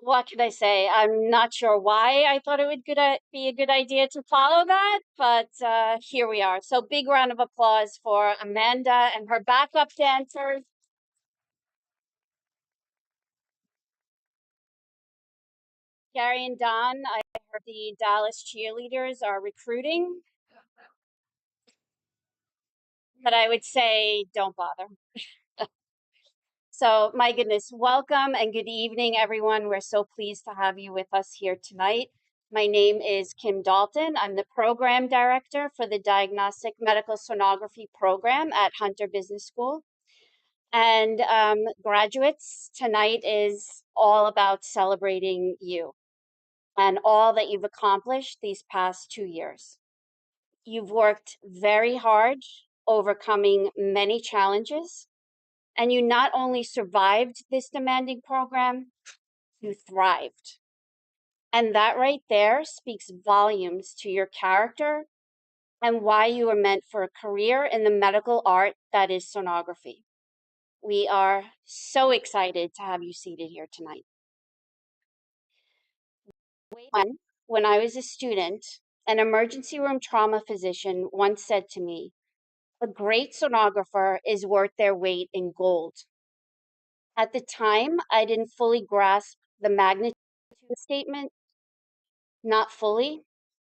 What can I say? I'm not sure why I thought it would be a good idea to follow that, but here we are. So big round of applause for Amanda and her backup dancers. Gary and Don, I heard the Dallas cheerleaders are recruiting, but I would say don't bother. So, my goodness, welcome and good evening, everyone. We're so pleased to have you with us here tonight. My name is Kim Dalton. I'm the program director for the Diagnostic Medical Sonography program at Hunter Business School. And graduates, tonight is all about celebrating you and all that you've accomplished these past 2 years. You've worked very hard, overcoming many challenges, and you not only survived this demanding program, you thrived. And that right there speaks volumes to your character and why you were meant for a career in the medical art that is sonography. We are so excited to have you seated here tonight. When I was a student, an emergency room trauma physician once said to me, "A great sonographer is worth their weight in gold." At the time, I didn't fully grasp the magnitude of the statement, not fully,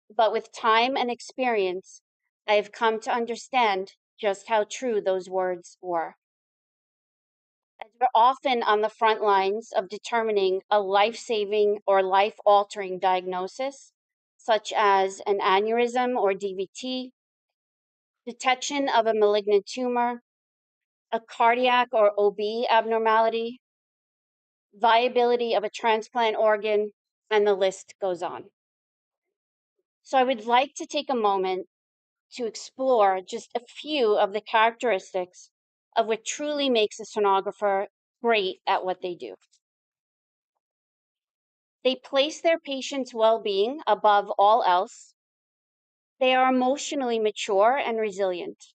but with time and experience, I have come to understand just how true those words were. As we're often on the front lines of determining a life saving or life altering diagnosis, such as an aneurysm or DVT, detection of a malignant tumor, a cardiac or OB abnormality, viability of a transplant organ, and the list goes on. So I would like to take a moment to explore just a few of the characteristics of what truly makes a sonographer great at what they do. They place their patients' well-being above all else. They are emotionally mature and resilient.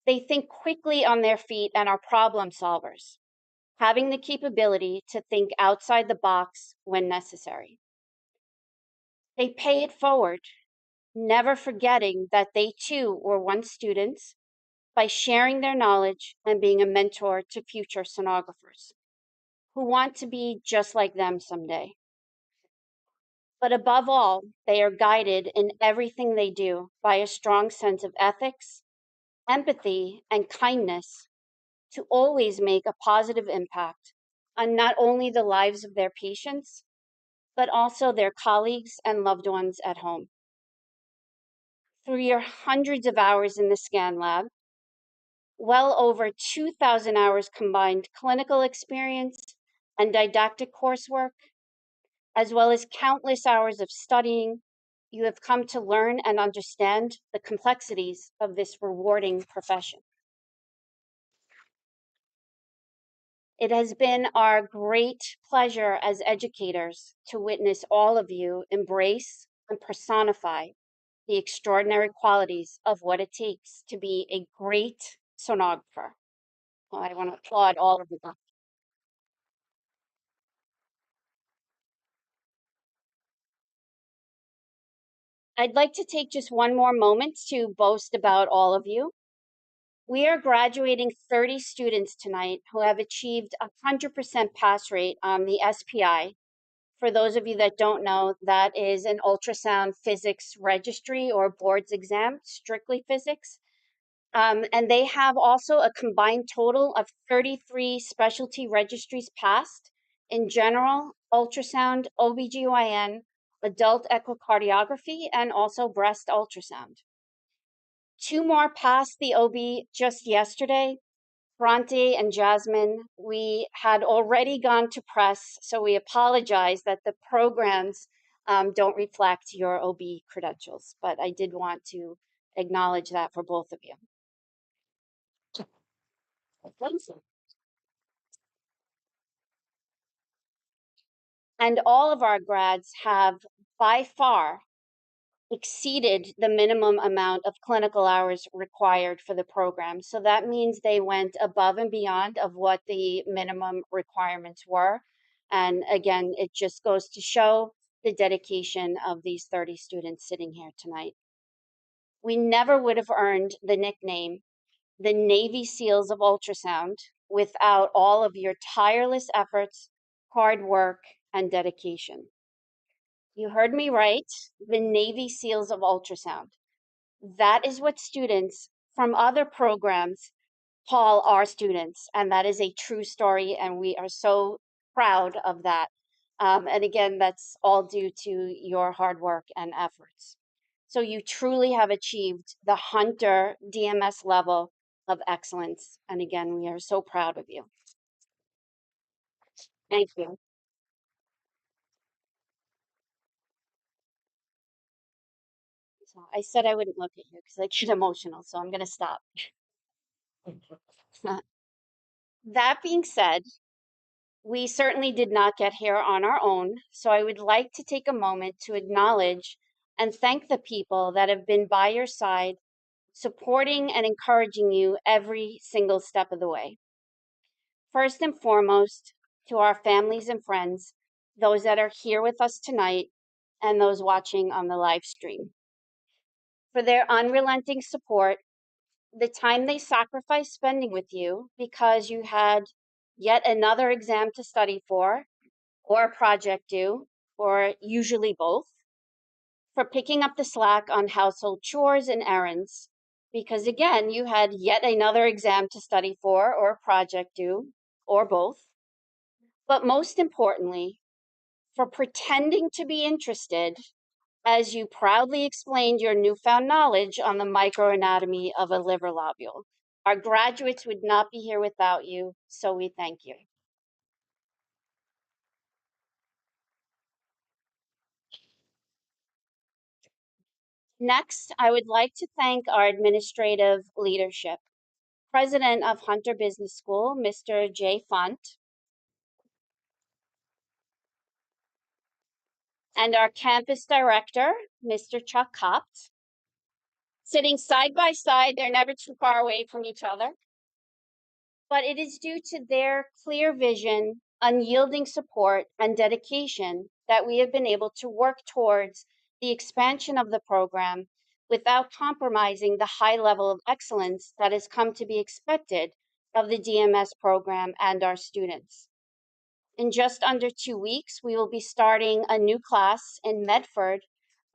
They think quickly on their feet and are problem solvers, having the capability to think outside the box when necessary. They pay it forward, never forgetting that they too were once students, by sharing their knowledge and being a mentor to future sonographers who want to be just like them someday. But above all, they are guided in everything they do by a strong sense of ethics, empathy, and kindness to always make a positive impact on not only the lives of their patients, but also their colleagues and loved ones at home. Through your hundreds of hours in the scan lab, well over 2,000 hours combined clinical experience and didactic coursework, as well as countless hours of studying, you have come to learn and understand the complexities of this rewarding profession. It has been our great pleasure as educators to witness all of you embrace and personify the extraordinary qualities of what it takes to be a great sonographer. Well, I want to applaud all of you. I'd like to take just one more moment to boast about all of you. We are graduating 30 students tonight who have achieved a 100% pass rate on the SPI. For those of you that don't know, that is an ultrasound physics registry or boards exam, strictly physics. And they have also a combined total of 33 specialty registries passed in general, ultrasound, OBGYN, adult echocardiography, and also breast ultrasound. Two more passed the OB just yesterday, Bronte and Jasmine. We had already gone to press, so we apologize that the programs don't reflect your OB credentials, but I did want to acknowledge that for both of you. And all of our grads have by far exceeded the minimum amount of clinical hours required for the program. So that means they went above and beyond of what the minimum requirements were. And again, it just goes to show the dedication of these 30 students sitting here tonight. We never would have earned the nickname, the Navy SEALs of ultrasound, without all of your tireless efforts, hard work, and dedication. You heard me right, the Navy SEALs of ultrasound. That is what students from other programs call our students, and that is a true story, and we are so proud of that. And again, that's all due to your hard work and efforts. So you truly have achieved the Hunter DMS level of excellence. And again, we are so proud of you. Thank you. So I said I wouldn't look at you because I get emotional, so I'm going to stop. That being said, we certainly did not get here on our own, so I would like to take a moment to acknowledge and thank the people that have been by your side, supporting and encouraging you every single step of the way. First and foremost, to our families and friends, those that are here with us tonight, and those watching on the live stream. For their unrelenting support, the time they sacrificed spending with you because you had yet another exam to study for, or a project due, or usually both, for picking up the slack on household chores and errands, because again, you had yet another exam to study for, or a project due, or both. But most importantly, for pretending to be interested as you proudly explained your newfound knowledge on the microanatomy of a liver lobule. Our graduates would not be here without you, so we thank you. Next, I would like to thank our administrative leadership. President of Hunter Business School, Mr. Jay Funt, and our campus director, Mr. Chuck Copt, sitting side by side. They're never too far away from each other. But it is due to their clear vision, unyielding support, and dedication that we have been able to work towards the expansion of the program without compromising the high level of excellence that has come to be expected of the DMS program and our students. In just under 2 weeks, we will be starting a new class in Medford,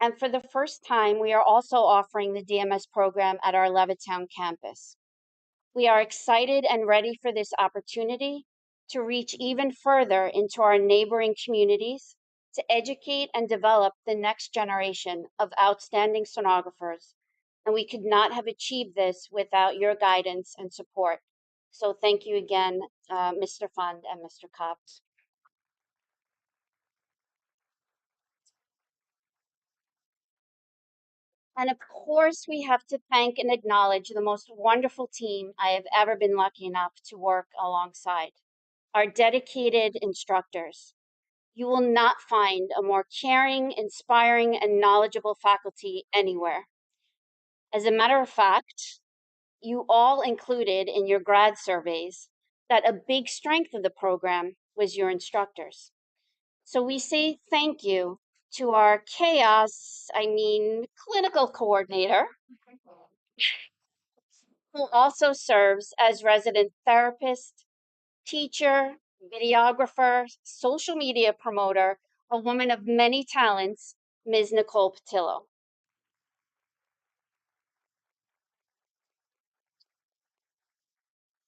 and for the first time, we are also offering the DMS program at our Levittown campus. We are excited and ready for this opportunity to reach even further into our neighboring communities, to educate and develop the next generation of outstanding sonographers. And we could not have achieved this without your guidance and support. So thank you again, Mr. Fund and Mr. Copt. And of course, we have to thank and acknowledge the most wonderful team I have ever been lucky enough to work alongside, our dedicated instructors. You will not find a more caring, inspiring, and knowledgeable faculty anywhere. As a matter of fact, you all included in your grad surveys that a big strength of the program was your instructors. So we say thank you to our clinical coordinator, who also serves as resident therapist, teacher, videographer, social media promoter, a woman of many talents, Ms. Nicole Patillo.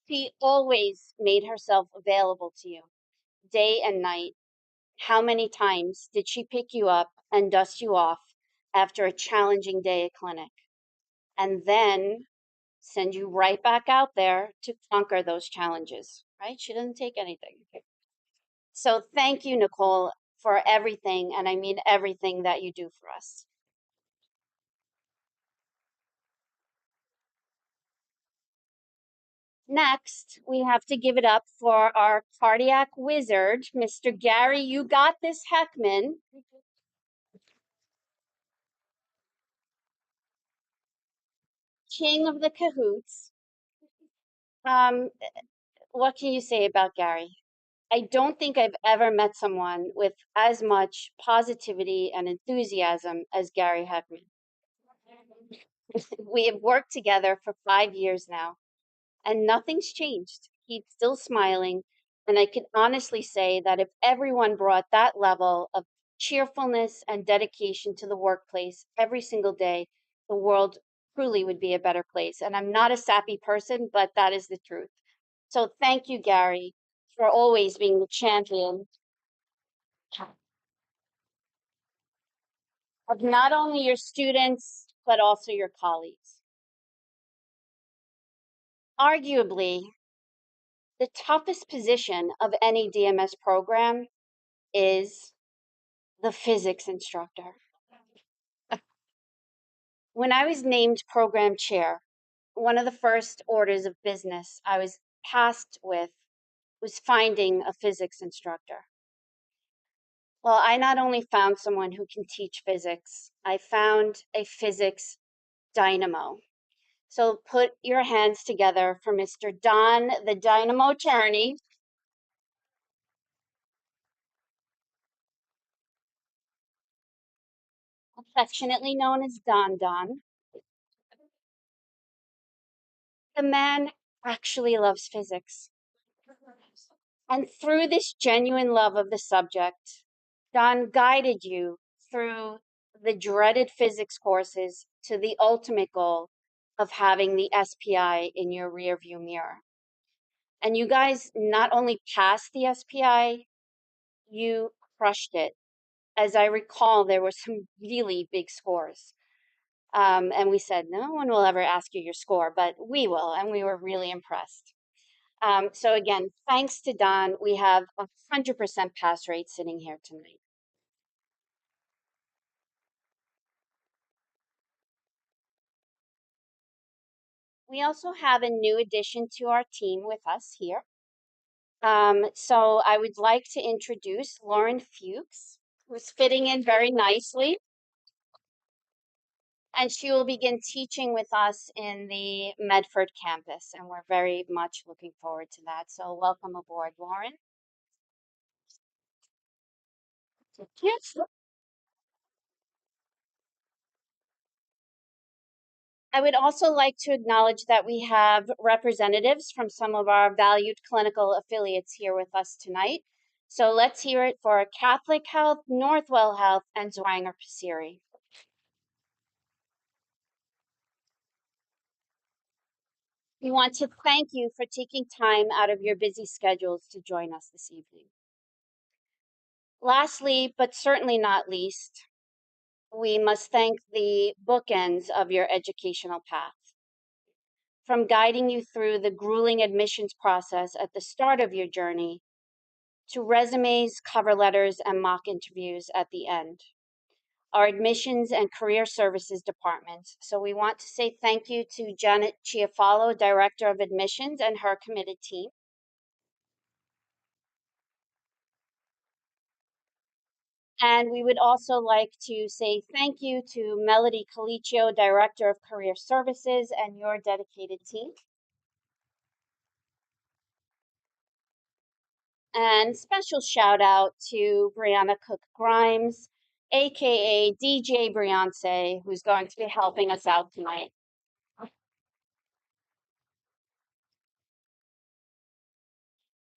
She always made herself available to you, day and night. How many times did she pick you up and dust you off after a challenging day at clinic, and then send you right back out there to conquer those challenges, right? She doesn't take anything. So thank you, Nicole, for everything, and I mean everything that you do for us. Next, we have to give it up for our cardiac wizard, Mr. Gary. You got this, Heckman, king of the cahoots. Um, what can you say about Gary? I don't think I've ever met someone with as much positivity and enthusiasm as Gary Heckman. We have worked together for 5 years now, and nothing's changed. He's still smiling. And I can honestly say that if everyone brought that level of cheerfulness and dedication to the workplace every single day, the world truly would be a better place. And I'm not a sappy person, but that is the truth. So thank you, Gary, for always being the champion of not only your students, but also your colleagues. Arguably, the toughest position of any DMS program is the physics instructor. When I was named program chair, one of the first orders of business I was tasked with was finding a physics instructor. Well, I not only found someone who can teach physics, I found a physics dynamo. So put your hands together for Mr. Don, the Dynamo Turney, affectionately known as Don Don. The man actually loves physics. And through this genuine love of the subject, Don guided you through the dreaded physics courses to the ultimate goal of having the SPI in your rearview mirror. And you guys not only passed the SPI, you crushed it. As I recall, there were some really big scores. And we said, no one will ever ask you your score, but we will. And we were really impressed. So again, thanks to Don, we have 100% pass rate sitting here tonight. We also have a new addition to our team with us here. So I would like to introduce Lauren Fuchs, who's fitting in very nicely, and she will begin teaching with us in the Medford campus, and we're very much looking forward to that. So welcome aboard, Lauren. Yes. I would also like to acknowledge that we have representatives from some of our valued clinical affiliates here with us tonight. So let's hear it for Catholic Health, Northwell Health, and Zwanger Passeri. We want to thank you for taking time out of your busy schedules to join us this evening. Lastly, but certainly not least, we must thank the bookends of your educational path. From guiding you through the grueling admissions process at the start of your journey to resumes, cover letters, and mock interviews at the end. Our admissions and career services department. So we want to say thank you to Janet Chiafalo, Director of Admissions, and her committed team. And we would also like to say thank you to Melody Colicchio, Director of Career Services, and your dedicated team. And special shout out to Brianna Cook Grimes, aka DJ Beyonce, who's going to be helping us out tonight.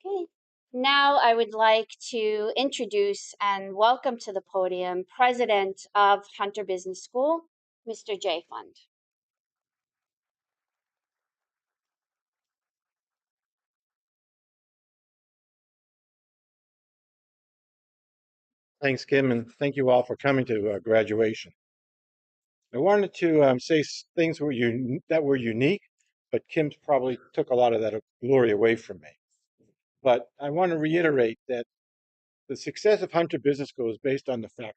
Okay. Now I would like to introduce and welcome to the podium President of Hunter Business School, Mr. Jay Fund. Thanks, Kim, and thank you all for coming to graduation. I wanted to say things that were unique, but Kim's probably took a lot of that glory away from me. But I want to reiterate that the success of Hunter Business School is based on the faculty.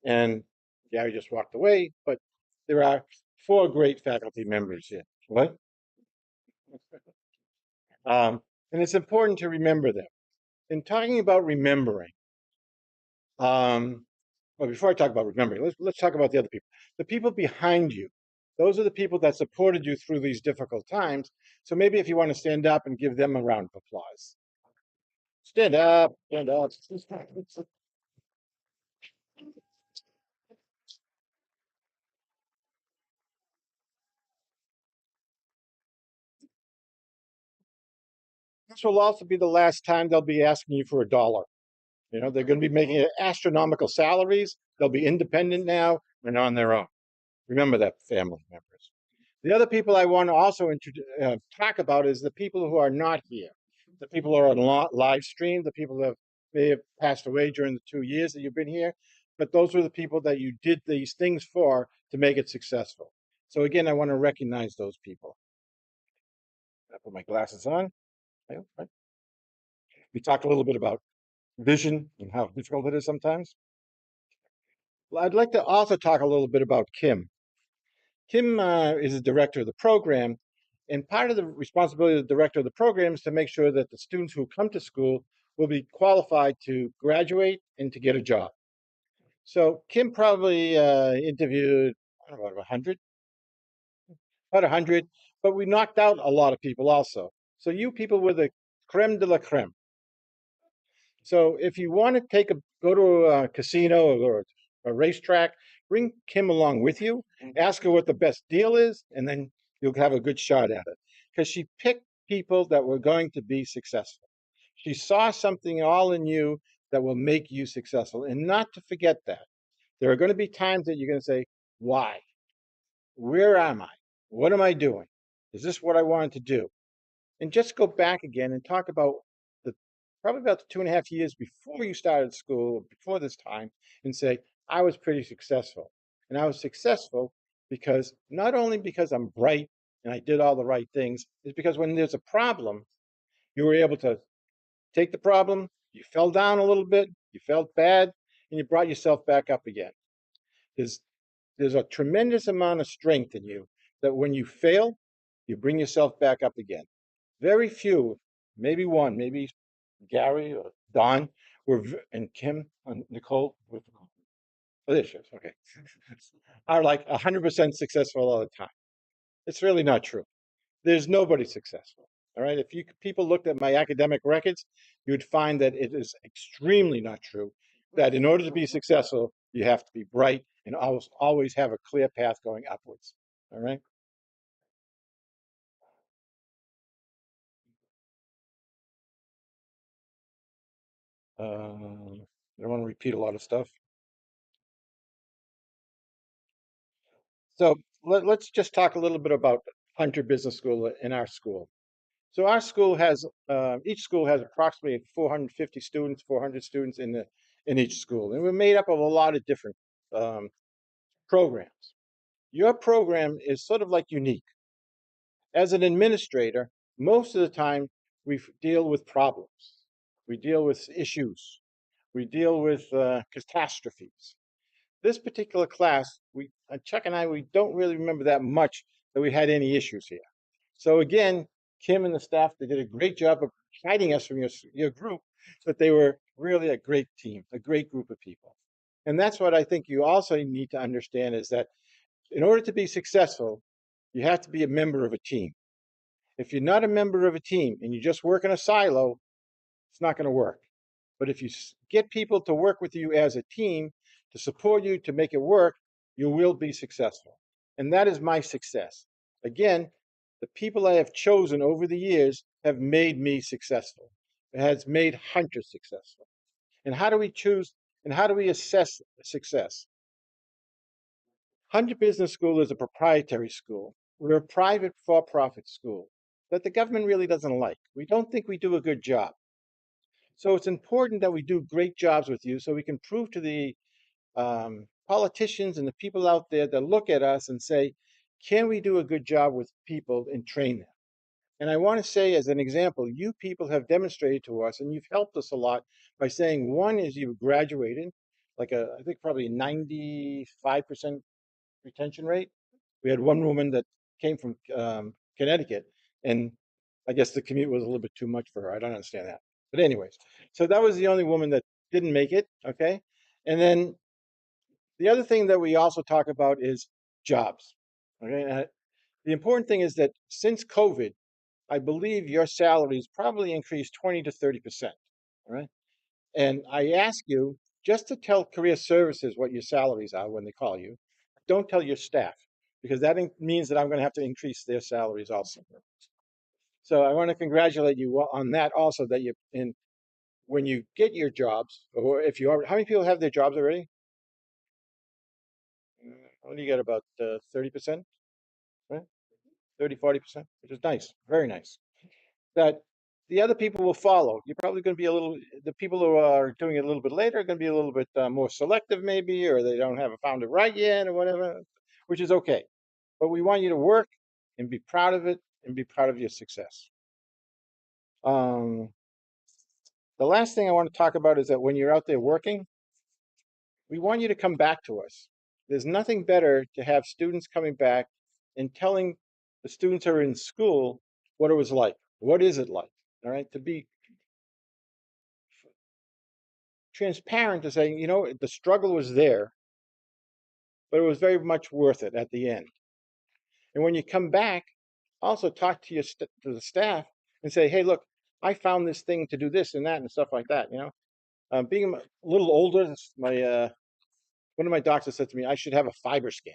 And Gary just walked away, but there are 4 great faculty members here. What? And it's important to remember them. In talking about remembering, um, well, before I talk about remembering, let's talk about the other people. The people behind you. Those are the people that supported you through these difficult times. So maybe if you want to stand up and give them a round of applause. Stand up, stand up. This will also be the last time they'll be asking you for a dollar. You know, they're going to be making astronomical salaries. They'll be independent now and on their own. Remember that, family members. The other people I want to also talk about is the people who are not here, the people who are on live stream, the people that may have passed away during the 2 years that you've been here. But those were the people that you did these things for to make it successful. So again, I want to recognize those people. I put my glasses on. Right. We talked a little bit about vision and how difficult it is sometimes. Well, I'd like to also talk a little bit about Kim. Kim is the director of the program, and part of the responsibility of the director of the program is to make sure that the students who come to school will be qualified to graduate and to get a job. So Kim probably interviewed, I don't know, about 100, but we knocked out a lot of people also. So you people were the creme de la creme. So if you want to go to a casino or a racetrack, bring Kim along with you, ask her what the best deal is, and then you'll have a good shot at it. Because she picked people that were going to be successful. She saw something all in you that will make you successful. And not to forget that. There are going to be times that you're going to say, why? Where am I? What am I doing? Is this what I wanted to do? And just go back again and talk about the probably about the 2.5 years before you started school, before this time, and say, I was pretty successful. And I was successful because not only because I'm bright and I did all the right things, is because when there's a problem, you were able to take the problem, you fell down a little bit, you felt bad, and you brought yourself back up again. There's there's a tremendous amount of strength in you that when you fail, you bring yourself back up again. Very few, maybe one, maybe Gary or Don, and Kim and Nicole, oh, there she is, okay, are like 100% successful all the time. It's really not true. There's nobody successful. All right. If you people looked at my academic records, you'd find that it is extremely not true. That in order to be successful, you have to be bright and always have a clear path going upwards. All right. I don't want to repeat a lot of stuff. So let's just talk a little bit about Hunter Business School in our school. So our school has each school has approximately 450 students, 400 students in each school, and we're made up of a lot of different um, programs. Your program is sort of like unique. As an administrator, most of the time we deal with problems, we deal with issues, we deal with catastrophes. This particular class, Chuck and I, we don't really remember that much that we had any issues here. So again, Kim and the staff, they did a great job of hiding us from your group, but they were really a great team, a great group of people. And that's what I think you also need to understand is that in order to be successful, you have to be a member of a team. If you're not a member of a team and you just work in a silo, it's not going to work. But if you get people to work with you as a team, to support you, to make it work, you will be successful. And that is my success. Again, the people I have chosen over the years have made me successful. It has made hunters successful. And how do we choose and how do we assess success? Hunter Business School is a proprietary school. We're a private for-profit school that the government really doesn't like. We don't think we do a good job. So it's important that we do great jobs with you so we can prove to the politicians and the people out there that look at us and say, can we do a good job with people and train them? And I want to say, as an example, you people have demonstrated to us, and you've helped us a lot by saying, one is you've graduated, I think probably 95% retention rate. We had one woman that came from Connecticut, and I guess the commute was a little bit too much for her. I don't understand that. But anyways, so that was the only woman that didn't make it. Okay. And then the other thing that we also talk about is jobs. Okay. The important thing is that since COVID, I believe your salaries probably increased 20 to 30%. All right. And I ask you just to tell career services what your salaries are when they call you. Don't tell your staff because that means that I'm going to have to increase their salaries also. So I want to congratulate you on that also that you in when you get your jobs or if you are, how many people have their jobs already? What do you get about 30%, right? 30, 40%, which is nice, very nice. That the other people will follow. You're probably going to be a little, the people who are doing it a little bit later are going to be a little bit more selective maybe, or they don't have found it right yet or whatever, which is okay. But we want you to work and be proud of it and be proud of your success. Um, the last thing I want to talk about is that when you're out there working, we want you to come back to us. There's nothing better to have students coming back and telling the students who are in school what it was like. What is it like? All right, to be transparent to saying, you know, the struggle was there, but it was very much worth it at the end. And when you come back, also talk to to the staff and say, hey, look, I found this thing to do this and that and stuff like that. You know, being a little older, my one of my doctors said to me, I should have a fiber scan.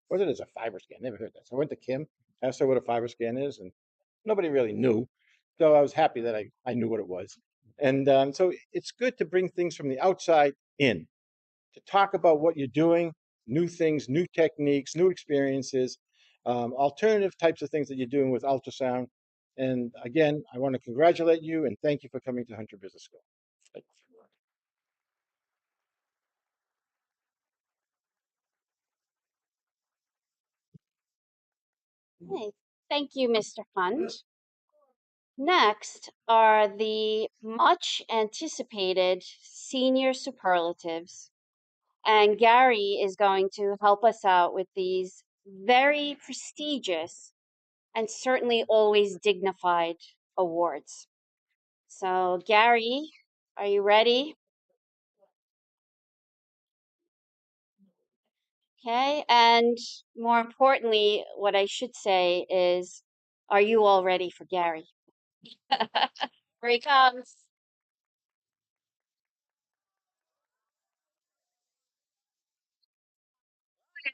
What is a fiber scan? Never heard that. So I went to Kim, asked her what a fiber scan is, and nobody really knew. So I was happy that I knew what it was. And so it's good to bring things from the outside in, to talk about what you're doing, new things, new techniques, new experiences, alternative types of things that you're doing with ultrasound. And again, I want to congratulate you and thank you for coming to Hunter Business School. Thank Hey, thank you, Mr. Hunt. Next are the much anticipated senior superlatives. And Gary is going to help us out with these very prestigious and certainly always dignified awards. So, Gary, are you ready? Okay. And more importantly, what I should say is, are you all ready for Gary? Here he comes.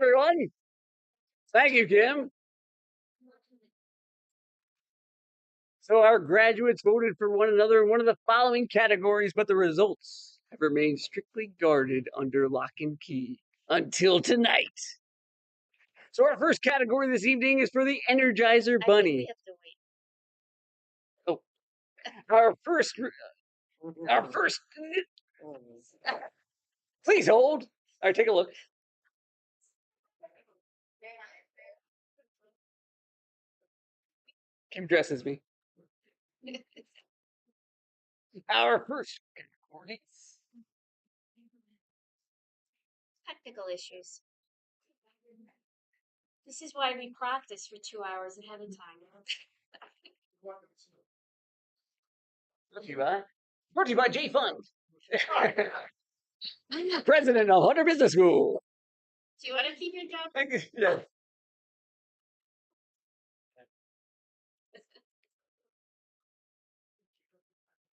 Everyone. Thank you, Kim. So our graduates voted for one another in one of the following categories, but the results have remained strictly guarded under lock and key until tonight. So our first category this evening is for the Energizer Bunny. Oh, our first, our first. Please hold. All right, take a look. Kim dresses me. Our first category. Technical issues. This is why we practice for 2 hours ahead of time. Brought to you by J Fund. President of Hunter Business School. Do you want to keep your job? Yeah.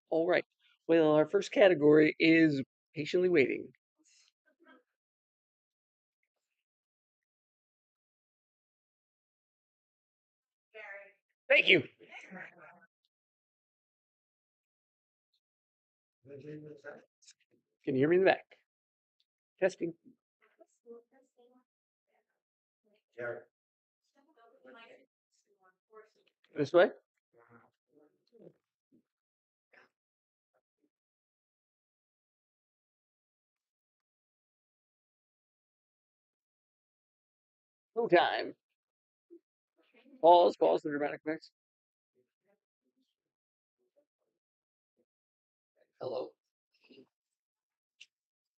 All right. Well, our first category is patiently waiting. Thank you. Can you hear me in the back? Testing. This way? No time. Pause the dramatic mix. Hello.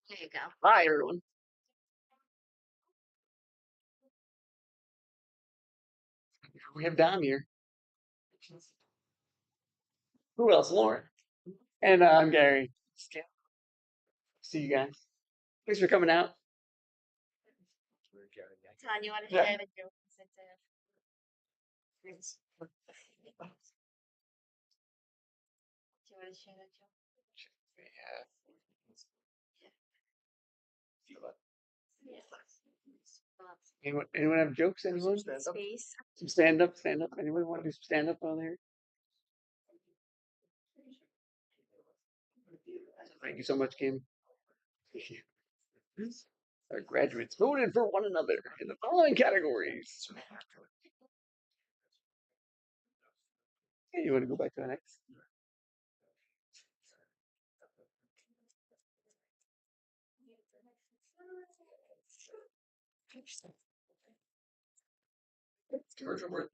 There you go. Hi, everyone. We have Dom here. Who else? Lauren. And I'm Gary. See you guys. Thanks for coming out. Tanya, you want to Yeah. share the joke? Do you want to share that joke? Anyone have jokes? Anyone? Space. Some stand up, stand up. Anyone want to do stand up on there? Thank you so much, Kim. Our graduates voted for one another in the following categories. Okay, you want to go back to the next? Commercial break.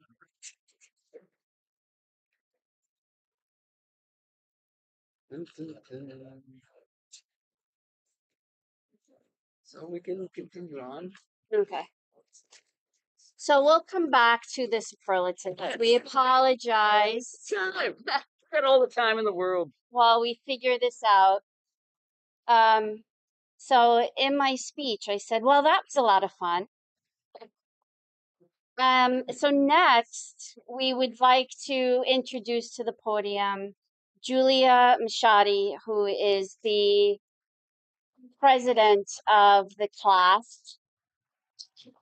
So we can continue on. Okay. So we'll come back to the superlative. We apologize Time. Got all the time in the world. while we figure this out. So in my speech, I said, well, that was a lot of fun. So next, we would like to introduce to the podium Julia Machadi, who is the president of the class. Thank you.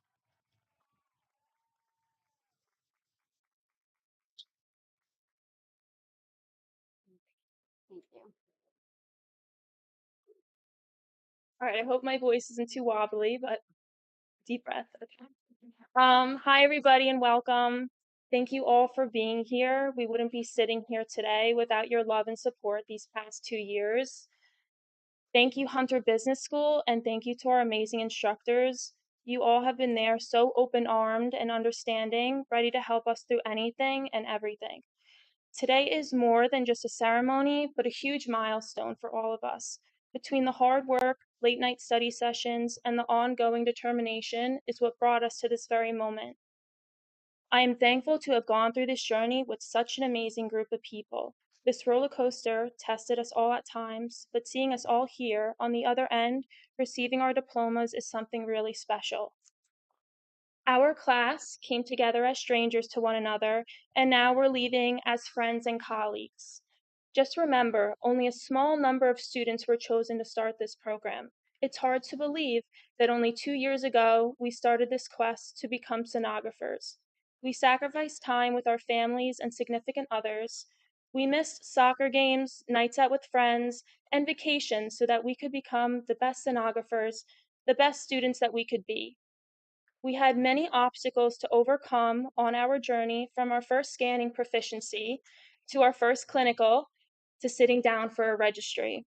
All right, I hope my voice isn't too wobbly, but deep breath. Okay. Hi everybody and welcome. Thank you all for being here. We wouldn't be sitting here today without your love and support these past 2 years. Thank you, Hunter Business School, and thank you to our amazing instructors. You all have been there so open-armed and understanding, ready to help us through anything and everything. Today is more than just a ceremony, but a huge milestone for all of us. Between the hard work, late night study sessions, and the ongoing determination is what brought us to this very moment. I am thankful to have gone through this journey with such an amazing group of people. This roller coaster tested us all at times, but seeing us all here on the other end, receiving our diplomas is something really special. Our class came together as strangers to one another, and now we're leaving as friends and colleagues. Just remember, only a small number of students were chosen to start this program. It's hard to believe that only 2 years ago, we started this quest to become sonographers. We sacrificed time with our families and significant others. We missed soccer games, nights out with friends, and vacations so that we could become the best sonographers, the best students that we could be. We had many obstacles to overcome on our journey from our first scanning proficiency to our first clinical to sitting down for a registry.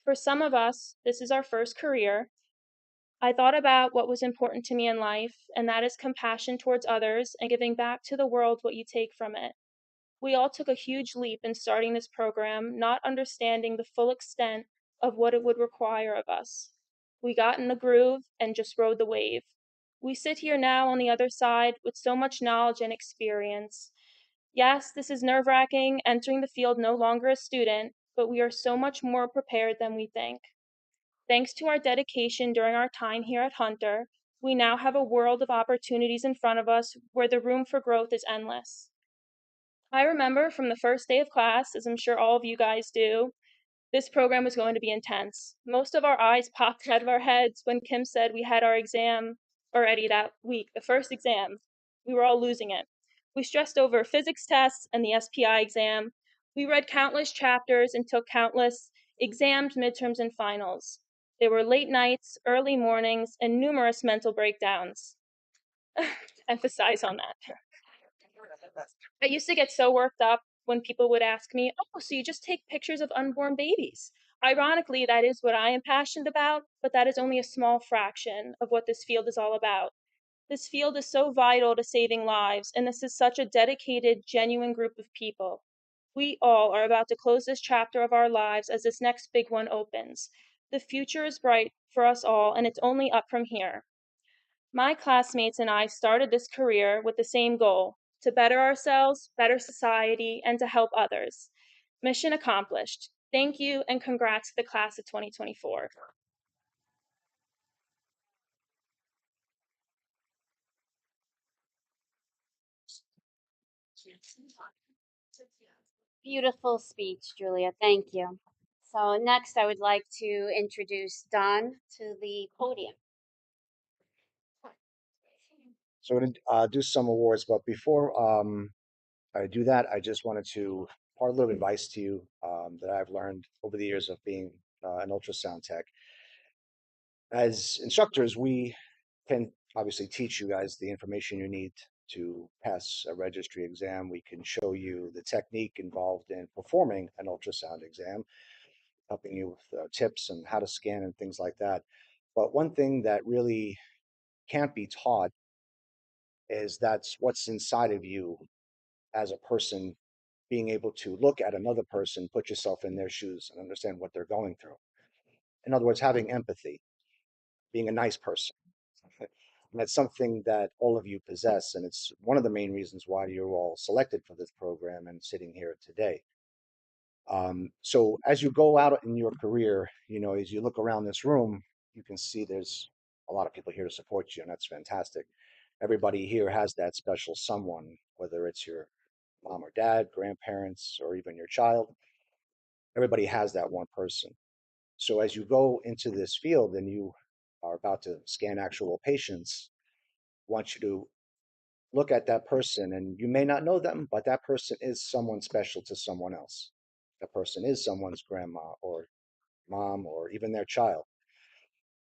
For some of us, this is our first career. I thought about what was important to me in life, and that is compassion towards others and giving back to the world what you take from it. We all took a huge leap in starting this program, not understanding the full extent of what it would require of us. We got in the groove and just rode the wave. We sit here now on the other side with so much knowledge and experience. Yes, this is nerve-wracking, entering the field no longer a student, but we are so much more prepared than we think. Thanks to our dedication during our time here at Hunter, we now have a world of opportunities in front of us where the room for growth is endless. I remember from the first day of class, as I'm sure all of you guys do, this program was going to be intense. Most of our eyes popped out of our heads when Kim said we had our exam already that week, the first exam. We were all losing it. We stressed over physics tests and the SPI exam. We read countless chapters and took countless exams, midterms, and finals. There were late nights, early mornings, and numerous mental breakdowns. Emphasize on that. I used to get so worked up when people would ask me, oh, so you just take pictures of unborn babies. Ironically, that is what I am passionate about, but that is only a small fraction of what this field is all about. This field is so vital to saving lives, and this is such a dedicated, genuine group of people. We all are about to close this chapter of our lives as this next big one opens. The future is bright for us all, and it's only up from here. My classmates and I started this career with the same goal, to better ourselves, better society, and to help others. Mission accomplished. Thank you and congrats to the class of 2024. Beautiful speech, Julia. Thank you. So next, I would like to introduce Don to the podium. So we're going to do some awards, but before I do that, I just wanted to impart a little advice to you that I've learned over the years of being an ultrasound tech. As instructors, we can obviously teach you guys the information you need to pass a registry exam. We can show you the technique involved in performing an ultrasound exam, helping you with tips and how to scan and things like that. But one thing that really can't be taught is that's what's inside of you as a person, being able to look at another person, put yourself in their shoes and understand what they're going through. In other words, having empathy, being a nice person. And that's something that all of you possess. And it's one of the main reasons why you're all selected for this program and sitting here today. So as you go out in your career, as you look around this room, you can see there's a lot of people here to support you, and that's fantastic. Everybody here has that special someone, whether it's your mom or dad, grandparents, or even your child. Everybody has that one person. So as you go into this field and you are about to scan actual patients, I want you to look at that person, and you may not know them, but that person is someone special to someone else. That person is someone's grandma or mom or even their child.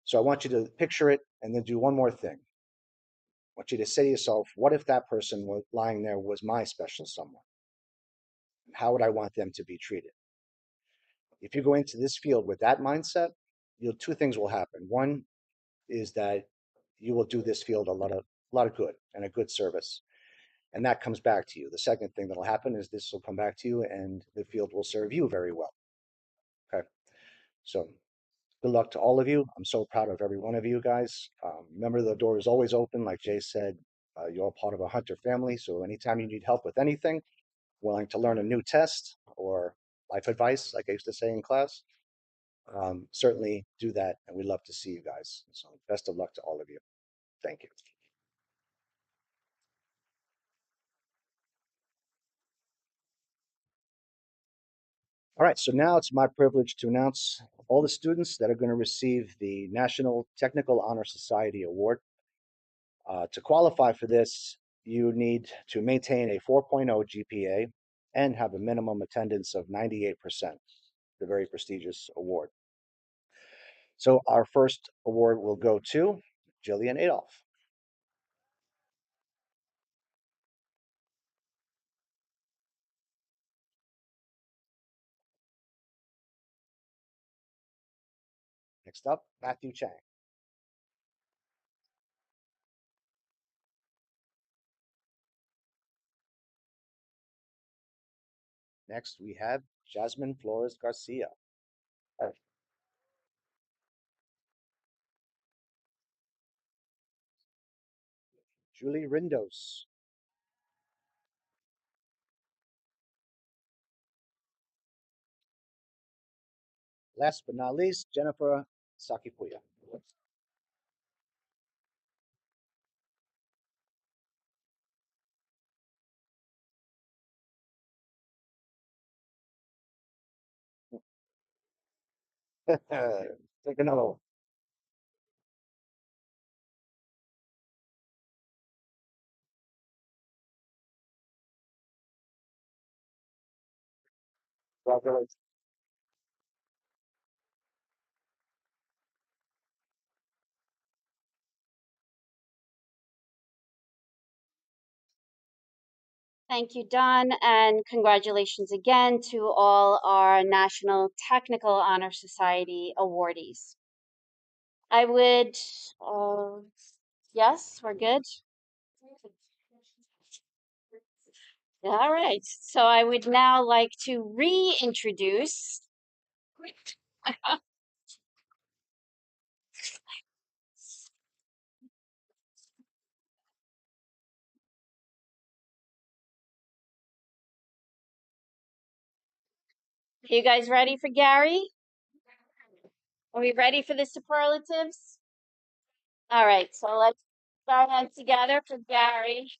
So I want you to picture it and then do one more thing. I want you to say to yourself, what if that person was lying there was my special someone? How would I want them to be treated? If you go into this field with that mindset, two things will happen. One is that you will do this field a lot of good and a good service, and that comes back to you. The second thing that'll happen is this will come back to you, and the field will serve you very well. Okay, so good luck to all of you. I'm so proud of every one of you guys. Remember, the door is always open. Like Jay said, you're all part of a Hunter family. So anytime you need help with anything, willing to learn a new test or life advice, like I used to say in class, certainly do that. And we'd love to see you guys. So best of luck to all of you. Thank you. All right, so now it's my privilege to announce all the students that are going to receive the National Technical Honor Society Award. To qualify for this, you need to maintain a 4.0 GPA and have a minimum attendance of 98%, the very prestigious award. So our first award will go to Jillian Adolph. Next up, Matthew Chang. Next, we have Jasmine Flores Garcia. Julie Rindos. Last but not least, Jennifer Sakipuya. Take another one. Congratulations. Thank you, Don, and congratulations again to all our National Technical Honor Society awardees. I would, yes, we're good. All right, so I would now like to reintroduce Are you guys ready for Gary? Are we ready for the superlatives? All right, so let's start on together for Gary.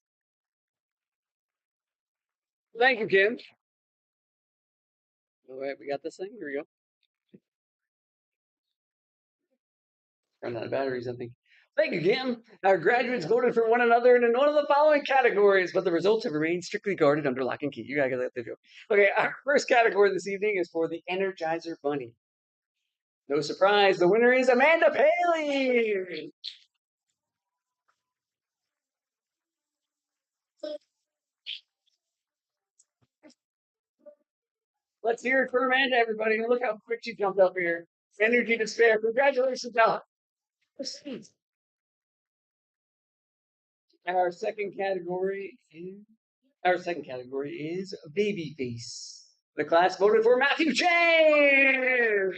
Thank you, Kim. All right, we got this thing. Here we go. Run out of batteries, I think. Thank you, Kim. Our graduates voted for one another in one of the following categories, but the results have remained strictly guarded under lock and key. You gotta get that video. Okay, our first category this evening is for the Energizer Bunny. No surprise, the winner is Amanda Paley. Let's hear it for Amanda, everybody. Look how quick she jumped up here. Energy to spare. Congratulations, Ella. Our second category is baby face. The class voted for Matthew Chang.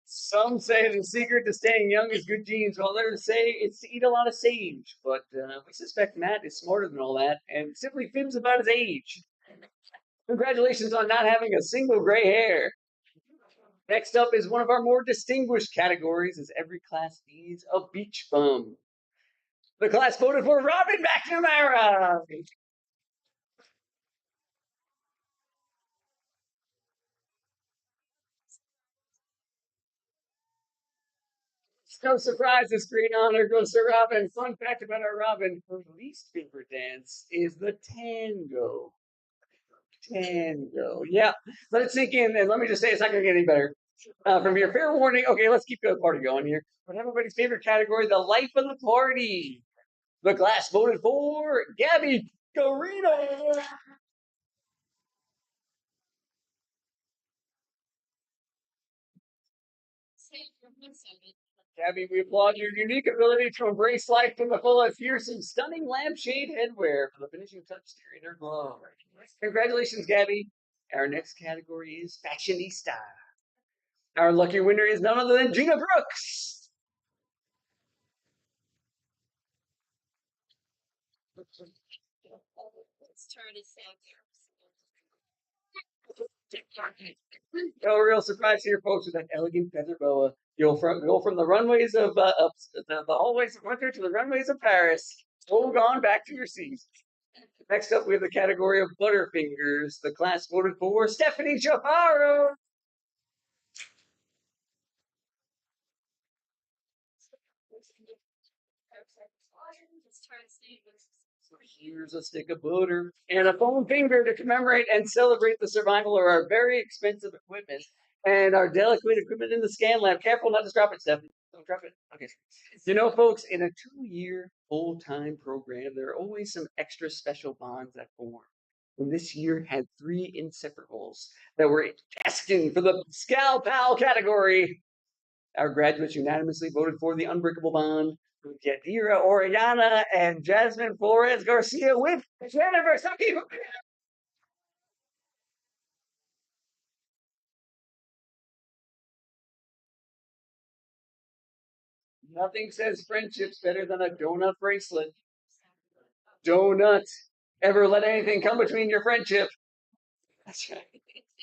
Some say the secret to staying young is good genes, while others say it's to eat a lot of sage. But we suspect Matt is smarter than all that and simply fibs about his age. Congratulations on not having a single gray hair. Next up is one of our more distinguished categories, as every class needs a beach bum. The class voted for Robin McNamara. No surprise, this great honor goes to Robin. Fun fact about our Robin, her least favorite dance is the tango. Tango. Yeah, let it sink in, and let me just say it's not going to get any better. From here, fair warning. Okay, let's keep the party going here. But everybody's favorite category, the life of the party. The class voted for Gabby Carino. Gabby, we applaud your unique ability to embrace life to the fullest. Here's some stunning lampshade headwear for the finishing touch to your inner glow. Congratulations, Gabby. Our next category is fashionista. Our lucky winner is none other than Gina Brooks. No real surprise here, folks, with that elegant feather boa. You'll go from the runways of the hallways of winter to the runways of Paris. Hold on back to your seats. Next up, we have the category of Butterfingers. The class voted for Stephanie Chaparro. So here's a stick of butter and a foam finger to commemorate and celebrate the survival of our very expensive equipment and our delicate equipment in the scan lab. Careful not to drop it, Stephanie. Don't drop it. Okay. You know, folks, in a 2-year full-time program, there are always some extra special bonds that form. And this year had 3 inseparables that were destined for the Scal Pal category. Our graduates unanimously voted for the unbreakable bond with Yadira Oriana and Jasmine Flores Garcia with Jennifer Saki. Nothing says friendship's better than a donut bracelet. Donut. Ever let anything come between your friendship? That's right.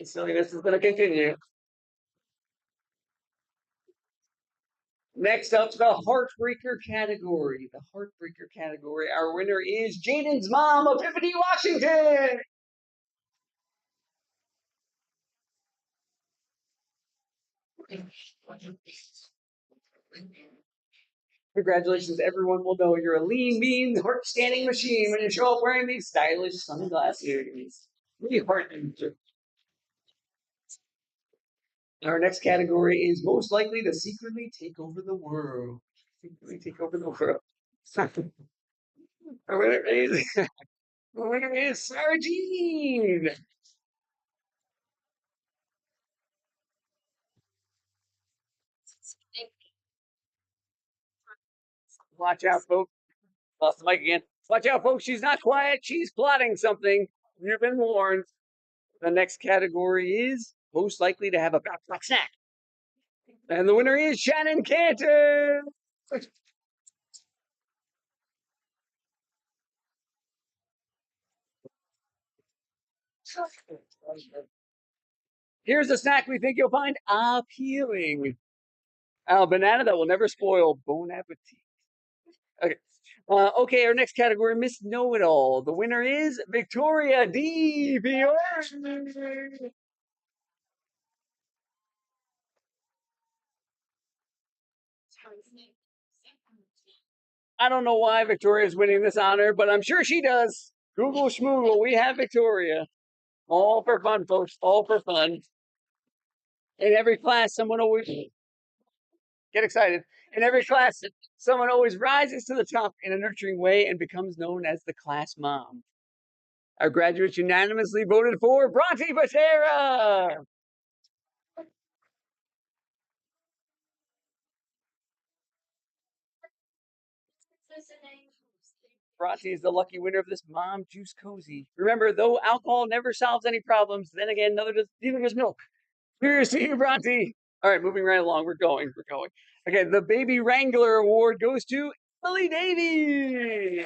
Silliness is going to continue. Next up, the Heartbreaker category. The Heartbreaker category. Our winner is Jaden's mom, Epiphany Washington. Congratulations, everyone will know you're a lean, mean, heart-standing machine when you show up wearing these stylish sunglasses. Really heartening. Our next category is most likely to secretly take over the world. Secretly take over the world. Our winner is Sarah Jean. Watch out, folks. Lost the mic again. Watch out, folks. She's not quiet. She's plotting something. You've been warned. The next category is most likely to have a backpack snack. And the winner is Shannon Canton. Here's a snack we think you'll find appealing. A banana that will never spoil. Bon appetit. Okay. Okay, our next category, Miss Know-It-All. The winner is Victoria D. Fiore. I don't know why Victoria's winning this honor, but I'm sure she does. Google schmoogle, we have Victoria. All for fun, folks. All for fun. In every class, someone always get excited. In every class, someone always rises to the top in a nurturing way and becomes known as the class mom. Our graduates unanimously voted for Bronte Patera. Bronte is the lucky winner of this mom juice cozy. Remember, though alcohol never solves any problems, then again, neither does milk. Here's to you, Bronte. All right, moving right along. We're going. Okay, the Baby Wrangler Award goes to Emily Davy.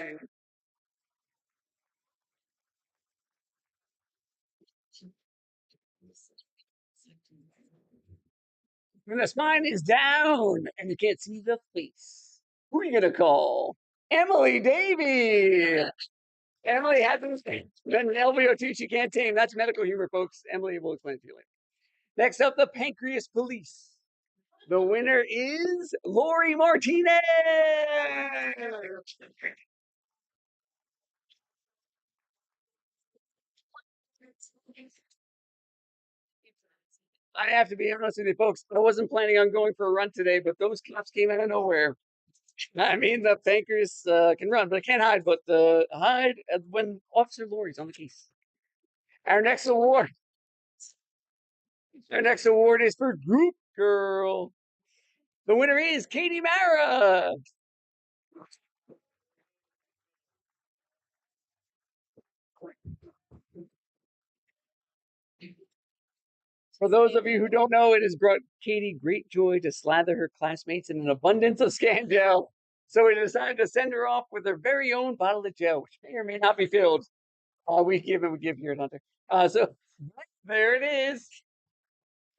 When the spine is down and you can't see the face, who are you gonna call? Emily Davy. Emily hasn't been an LVOT she can't tame. That's medical humor, folks. Emily will explain it to you later. Next up, the Pancreas Police. The winner is Lori Martinez. I have to be honest with you, folks. I wasn't planning on going for a run today, but those cops came out of nowhere. I mean, the Pancreas can run, but it can't hide. But hide when Officer Lori's on the case. Our next award. Our next award is for Group Girl. The winner is Katie Mara. For those of you who don't know, it has brought Katie great joy to slather her classmates in an abundance of scan gel. So we decided to send her off with her very own bottle of gel, which may or may not be filled. We give here at Hunter. So there it is.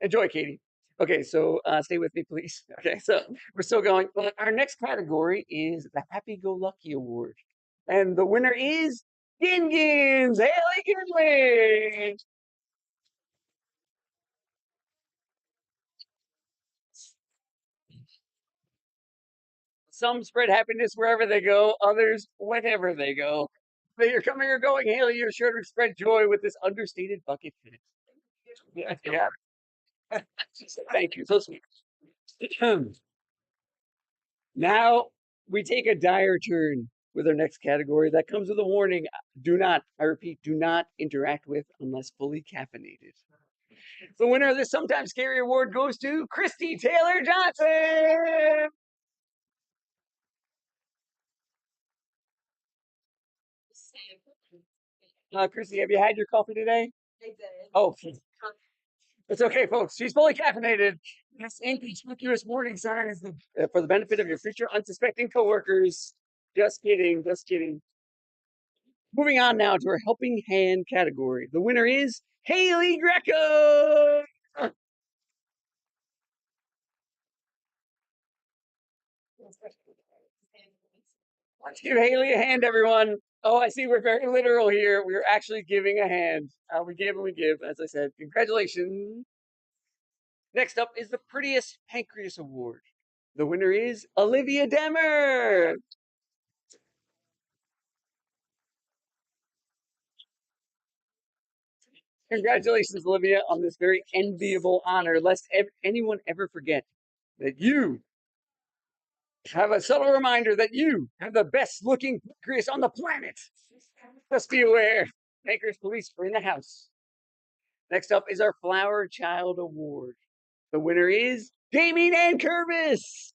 Enjoy, Katie. Okay, so stay with me, please. Okay, so we're still going. Well, our next category is the Happy Go Lucky Award. And the winner is Gingins, Haley Kinley. Some spread happiness wherever they go, others whenever they go. Whether you're coming or going, Haley, you're sure to spread joy with this understated bucket finish. Yeah. Thank you. So sweet. Now we take a dire turn with our next category that comes with a warning. Do not, I repeat, do not interact with unless fully caffeinated. The winner of this sometimes scary award goes to Christy Taylor Johnson. Christy, have you had your coffee today? Oh, it's okay, folks. She's fully caffeinated. This inconspicuous warning sign is for the benefit of your future unsuspecting coworkers. Just kidding. Just kidding. Moving on now to our helping hand category. The winner is Haley Greco. Let's give Haley a hand, everyone. Oh, I see. We're very literal here. We're actually giving a hand. We give and we give, as I said. Congratulations. Next up is the Prettiest Pancreas Award. The winner is Olivia Demmer. Congratulations, Olivia, on this very enviable honor. Lest anyone ever forget that you have a subtle reminder that you have the best looking pancreas on the planet. Just be aware. Pancreas police are in the house. Next up is our Flower Child Award. The winner is Jamie Nankervis.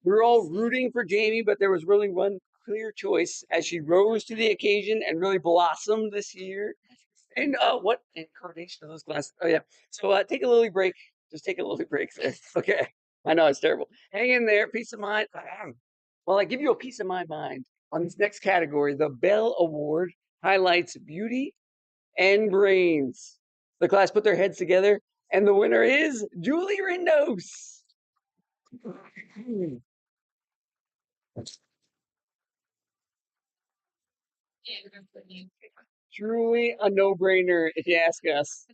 We were all rooting for Jamie, but there was really one clear choice as she rose to the occasion and really blossomed this year. And what incarnation of those glasses? Oh yeah. So take a little break. Just take a little break there. Okay. I know it's terrible. Hang in there. Peace of mind. Well, I give you a piece of my mind on this next category. The Bell Award highlights beauty and brains. The class put their heads together And the winner is Julie Rindos. Truly a no-brainer if you ask us.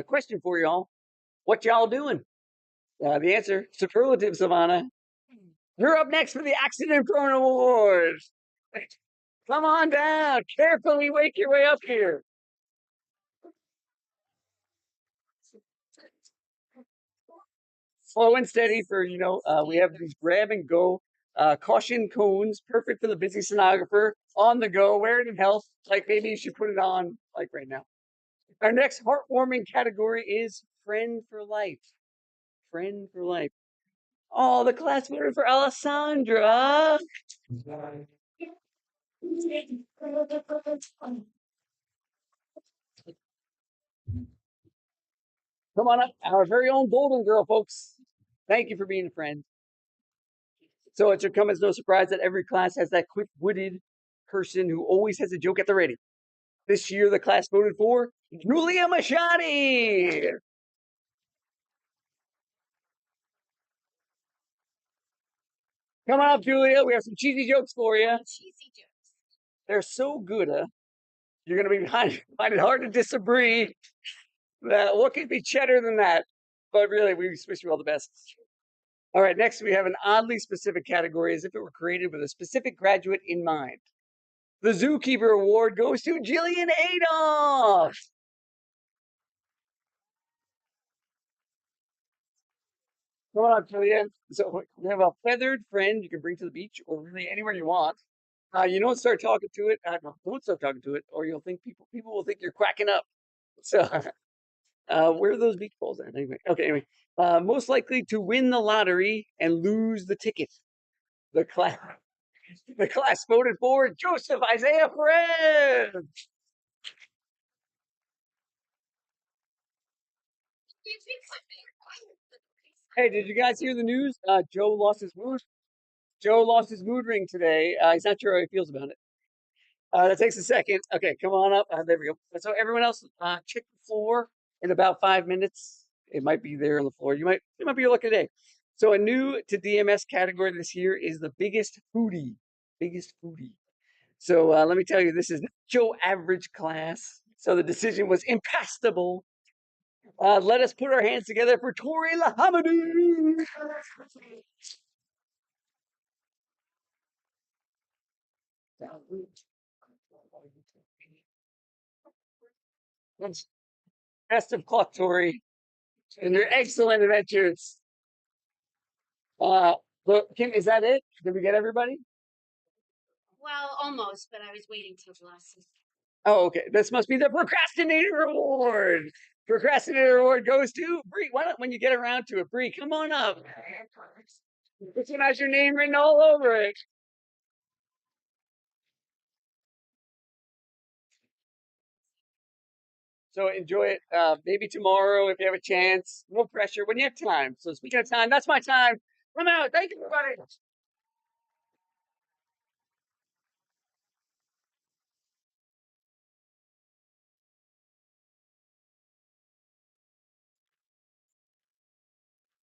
Question for y'all. What y'all doing? The answer, superlative, Savannah. You're up next for the Accident Prone Award. Come on down. Carefully wake your way up here. Slow and steady for, we have these grab and go caution cones, perfect for the busy sonographer, on the go, wear it in health. Like maybe you should put it on like right now. Our next heartwarming category is Friend for Life. Friend for Life. Oh, the class winner for Alessandra. Come on up, our very own golden girl, folks. Thank you for being a friend. So it should come as no surprise that every class has that quick-witted person who always has a joke at the ready. This year, the class voted for Julia Machadi. Come on up, Julia. We have some cheesy jokes for you. Cheesy jokes. They're so good, you're going to find it hard to disagree. What could be cheddar than that? But really, we wish you all the best. All right, next we have an oddly specific category as if it were created with a specific graduate in mind. The Zookeeper Award goes to Jillian Adolph. Come on up, Jillian. So we have a feathered friend you can bring to the beach or really anywhere you want. You don't start talking to it. Don't start talking to it, or you'll think people will think you're quacking up. So, where are those beach balls at? Anyway, okay. Anyway, most likely to win the lottery and lose the ticket. The class, the class voted for Joseph Isaiah Perez. Hey, did you guys hear the news? Joe lost his mood. Joe lost his mood ring today. He's not sure how he feels about it. That takes a second. Okay, come on up. There we go. So everyone else, check the floor in about 5 minutes. It might be there on the floor. It might be your lucky day. So a new to DMS category this year is the biggest foodie. Biggest foodie. So let me tell you, this is Joe average class. So the decision was impassable. Let us put our hands together for Tori Lahamadu. Best of luck, Tori, and your excellent adventures. Look, Kim, is that it? Did we get everybody? Well, almost, but I was waiting till the last. Oh, okay. This must be the Procrastinator Award. Procrastinator Award goes to Bree. Why don't, when you get around to it, Bree, come on up. This one has your name written all over it. So enjoy it. Maybe tomorrow if you have a chance. No pressure when you have time. So speaking of time, that's my time. I'm out. Thank you, everybody.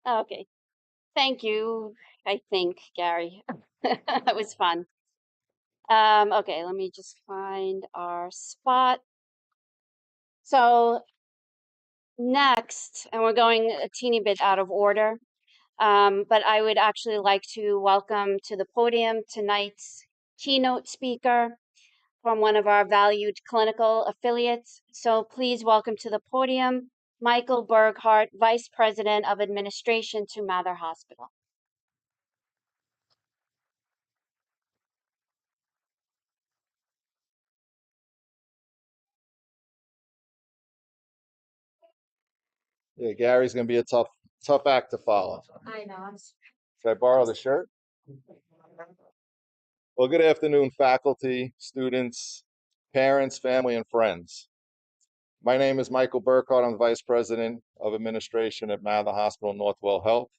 Okay. Thank you, I think, Gary. That was fun. Okay, let me just find our spot. So next, and we're going a teeny bit out of order, but I would actually like to welcome to the podium tonight's keynote speaker from one of our valued clinical affiliates. So please welcome to the podium, Michael Burghardt, Vice President of Administration to Mather Hospital. Yeah, Gary's gonna be a tough act to follow. I know. Should I borrow the shirt? Well, good afternoon, faculty, students, parents, family, and friends. My name is Michael Burkhardt. I'm the Vice President of Administration at Mather Hospital Northwell Health.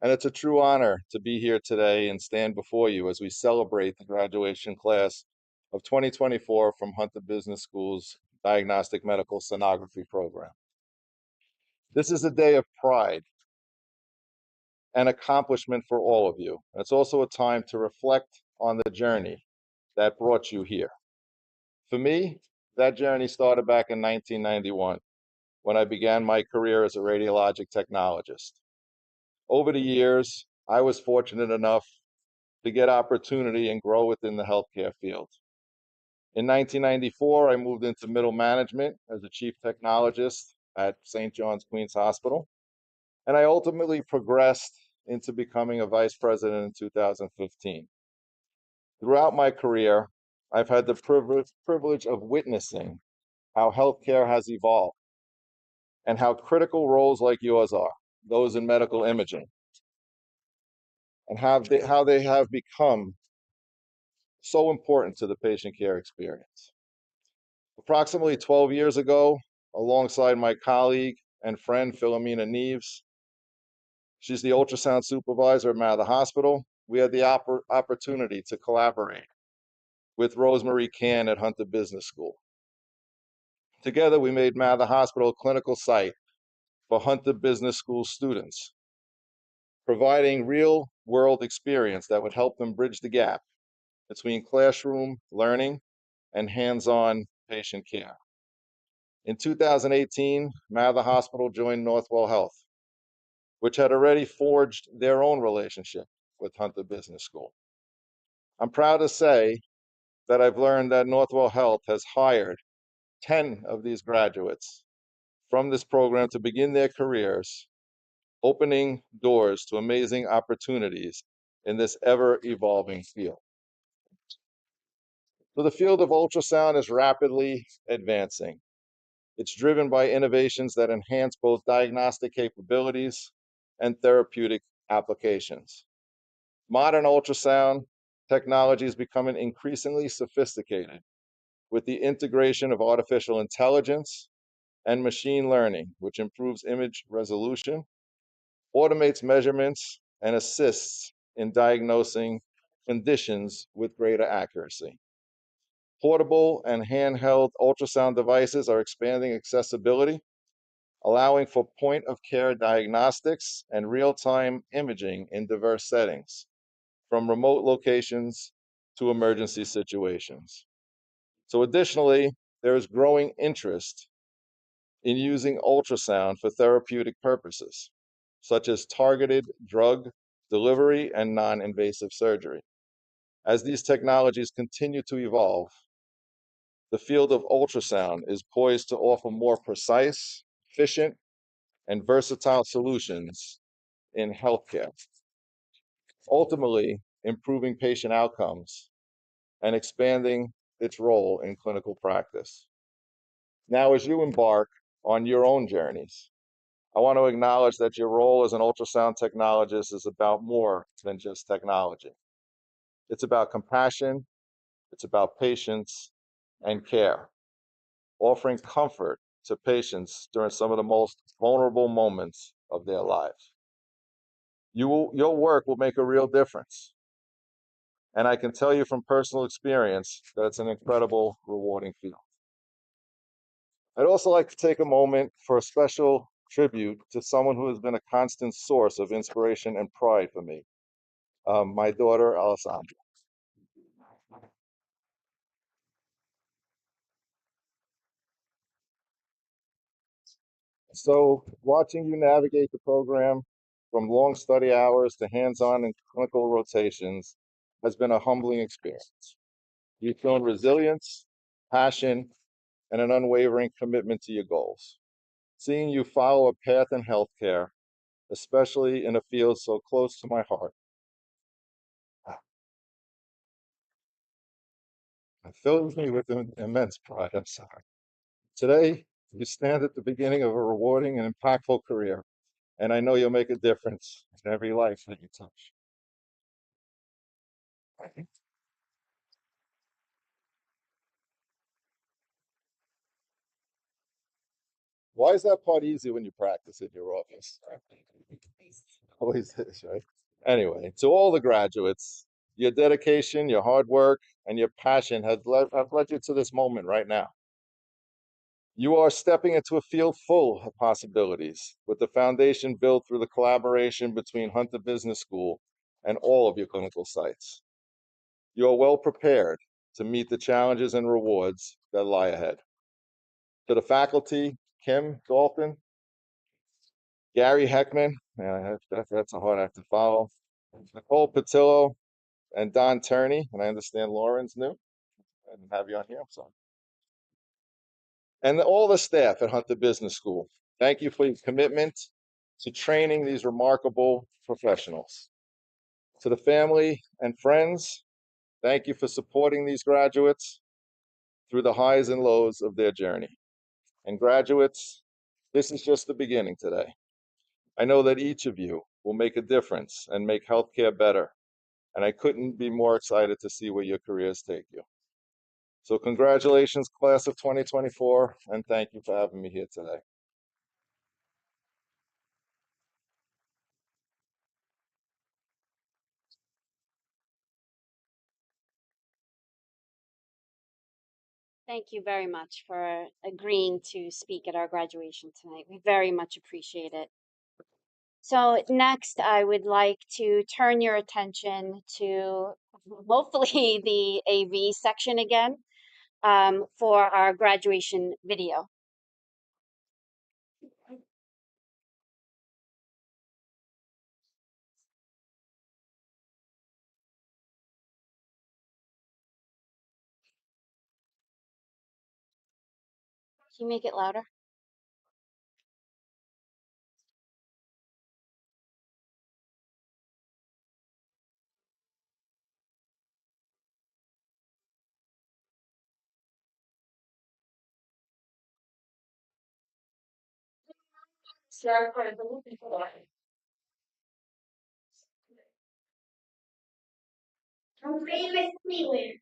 And it's a true honor to be here today and stand before you as we celebrate the graduation class of 2024 from Hunter Business School's Diagnostic Medical Sonography program. This is a day of pride and accomplishment for all of you. It's also a time to reflect on the journey that brought you here. For me, that journey started back in 1991 when I began my career as a radiologic technologist. Over the years, I was fortunate enough to get opportunity and grow within the healthcare field. In 1994, I moved into middle management as a chief technologist at St. John's Queens Hospital, and I ultimately progressed into becoming a vice president in 2015. Throughout my career, I've had the privilege of witnessing how healthcare has evolved and how critical roles like yours are, those in medical imaging, and how they have become so important to the patient care experience. Approximately 12 years ago, alongside my colleague and friend Philomena Neves, she's the ultrasound supervisor at Mather Hospital, we had the opportunity to collaborate with Rosemary Cann at Hunter Business School. Together, we made Mather Hospital a clinical site for Hunter Business School students, providing real-world experience that would help them bridge the gap between classroom learning and hands-on patient care. In 2018, Mather Hospital joined Northwell Health, which had already forged their own relationship with Hunter Business School. I'm proud to say that I've learned that Northwell Health has hired 10 of these graduates from this program to begin their careers, opening doors to amazing opportunities in this ever-evolving field. So the field of ultrasound is rapidly advancing. It's driven by innovations that enhance both diagnostic capabilities and therapeutic applications. Modern ultrasound technology is becoming increasingly sophisticated with the integration of artificial intelligence and machine learning, which improves image resolution, automates measurements, and assists in diagnosing conditions with greater accuracy. Portable and handheld ultrasound devices are expanding accessibility, allowing for point-of-care diagnostics and real-time imaging in diverse settings, from remote locations to emergency situations. So additionally, there is growing interest in using ultrasound for therapeutic purposes, such as targeted drug delivery and non-invasive surgery. As these technologies continue to evolve, the field of ultrasound is poised to offer more precise, efficient, and versatile solutions in healthcare, ultimately improving patient outcomes and expanding its role in clinical practice. Now, as you embark on your own journeys, I want to acknowledge that your role as an ultrasound technologist is about more than just technology. It's about compassion, it's about patience and care, offering comfort to patients during some of the most vulnerable moments of their lives. Your work will make a real difference. And I can tell you from personal experience that it's an incredible, rewarding field. I'd also like to take a moment for a special tribute to someone who has been a constant source of inspiration and pride for me, my daughter, Alessandra. So watching you navigate the program from long study hours to hands-on and clinical rotations has been a humbling experience. You've shown resilience, passion, and an unwavering commitment to your goals. Seeing you follow a path in healthcare, especially in a field so close to my heart, it fills me with immense pride. I'm sorry. Today, you stand at the beginning of a rewarding and impactful career, and I know you'll make a difference in every life that you touch. Why is that part easy when you practice in your office? Always is, right? Anyway, to all the graduates, your dedication, your hard work, and your passion have led you to this moment right now. You are stepping into a field full of possibilities with the foundation built through the collaboration between Hunter Business School and all of your clinical sites. You are well prepared to meet the challenges and rewards that lie ahead. To the faculty, Kim Dalton, Gary Heckman, that's a hard act to follow, Nicole Patillo, and Don Turney, and I understand Lauren's new. I didn't have you on here, I'm sorry. And all the staff at Hunter Business School, thank you for your commitment to training these remarkable professionals. To the family and friends, thank you for supporting these graduates through the highs and lows of their journey. And graduates, this is just the beginning today. I know that each of you will make a difference and make healthcare better. And I couldn't be more excited to see where your careers take you. So congratulations, class of 2024, and thank you for having me here today. Thank you very much for agreeing to speak at our graduation tonight. We very much appreciate it. So next, I would like to turn your attention to hopefully the AV section again for our graduation video. Can you make it louder? I'm famous anywhere.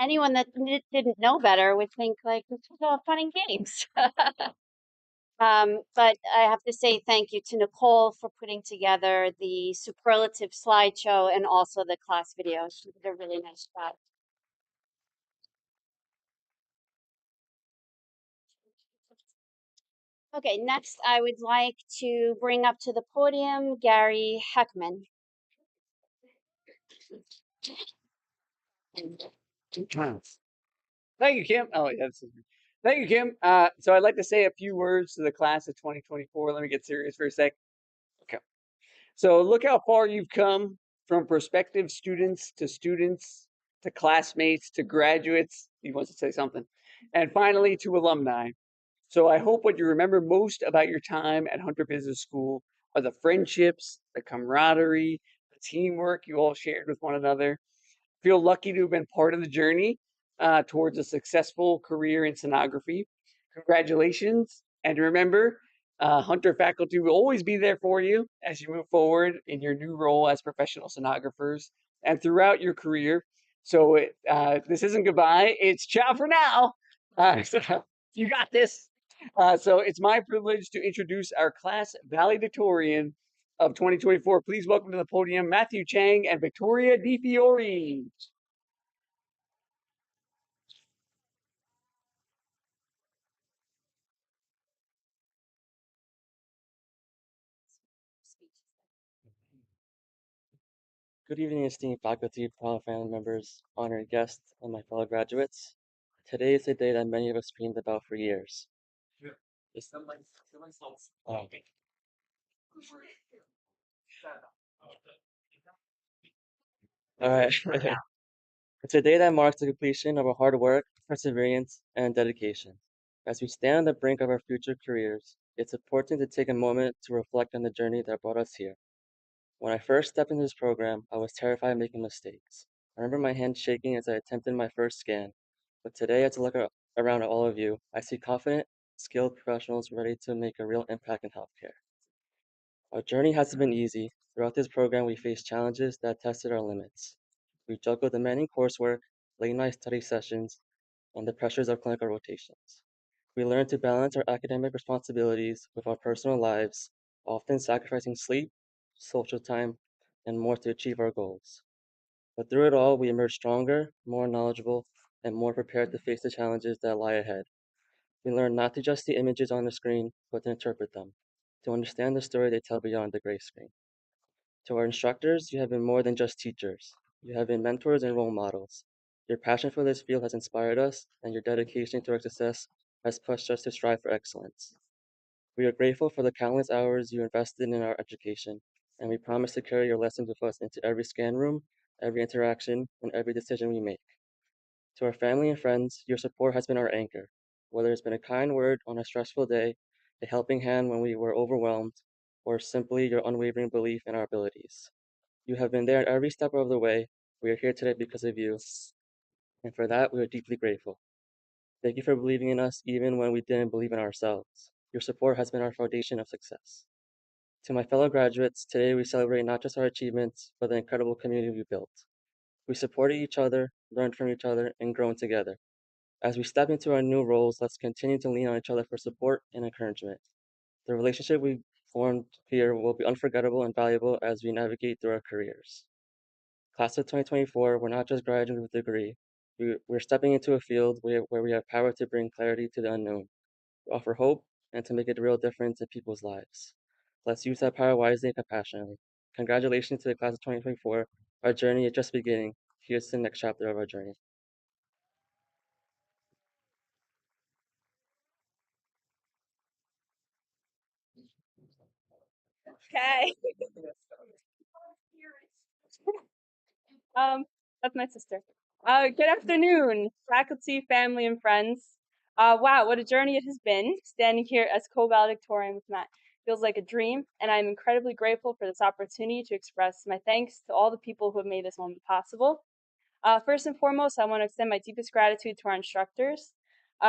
Anyone that didn't know better would think like this was all fun and games. But I have to say thank you to Nicole for putting together the superlative slideshow and also the class video. She did a really nice job. Okay, next I would like to bring up to the podium Gary Heckman. Thank you, Kim. Oh, yeah, thank you, Kim. So I'd like to say a few words to the class of 2024. Let me get serious for a sec. Okay. So look how far you've come, from prospective students to classmates to graduates. He wants to say something. And finally to alumni. So I hope what you remember most about your time at Hunter Business School are the friendships, the camaraderie, the teamwork you all shared with one another. Feel lucky to have been part of the journey towards a successful career in sonography. Congratulations. And remember, Hunter faculty will always be there for you as you move forward in your new role as professional sonographers and throughout your career. So this isn't goodbye, it's ciao for now. So you got this. So it's my privilege to introduce our class valedictorian of 2024. Please welcome to the podium Matthew Chang and Victoria Di Fiore. Good evening, esteemed faculty, proud family members, honored guests, and my fellow graduates. Today is a day that many of us dreamed about for years. It's- Oh. All right. It's a day that marks the completion of our hard work, perseverance, and dedication. As we stand on the brink of our future careers, it's important to take a moment to reflect on the journey that brought us here. When I first stepped into this program, I was terrified of making mistakes. I remember my hands shaking as I attempted my first scan. But today, as I look around at all of you, I see confident, skilled professionals ready to make a real impact in healthcare. Our journey hasn't been easy. Throughout this program, we faced challenges that tested our limits. We juggled demanding coursework, late-night study sessions, and the pressures of clinical rotations. We learned to balance our academic responsibilities with our personal lives, often sacrificing sleep, social time, and more to achieve our goals. But through it all, we emerged stronger, more knowledgeable, and more prepared to face the challenges that lie ahead. We learned not to just see images on the screen, but to interpret them, to understand the story they tell beyond the gray screen. To our instructors, you have been more than just teachers. You have been mentors and role models. Your passion for this field has inspired us, and your dedication to our success has pushed us to strive for excellence. We are grateful for the countless hours you invested in our education, and we promise to carry your lessons with us into every scan room, every interaction, and every decision we make. To our family and friends, your support has been our anchor. Whether it's been a kind word on a stressful day, a helping hand when we were overwhelmed, or simply your unwavering belief in our abilities. You have been there at every step of the way. We are here today because of you, and for that, we are deeply grateful. Thank you for believing in us even when we didn't believe in ourselves. Your support has been our foundation of success. To my fellow graduates, today we celebrate not just our achievements, but the incredible community we built. We supported each other, learned from each other, and grown together. As we step into our new roles, let's continue to lean on each other for support and encouragement. The relationship we formed here will be unforgettable and valuable as we navigate through our careers. Class of 2024, we're not just graduating with a degree. We're stepping into a field where we have power to bring clarity to the unknown, to offer hope, and to make a real difference in people's lives. Let's use that power wisely and compassionately. Congratulations to the class of 2024. Our journey is just beginning. Here's the next chapter of our journey. Okay. That's my sister. Good afternoon, faculty, family, and friends. Wow, what a journey it has been standing here as co-valedictorian with Matt. Feels like a dream, and I'm incredibly grateful for this opportunity to express my thanks to all the people who have made this moment possible. First and foremost, I want to extend my deepest gratitude to our instructors.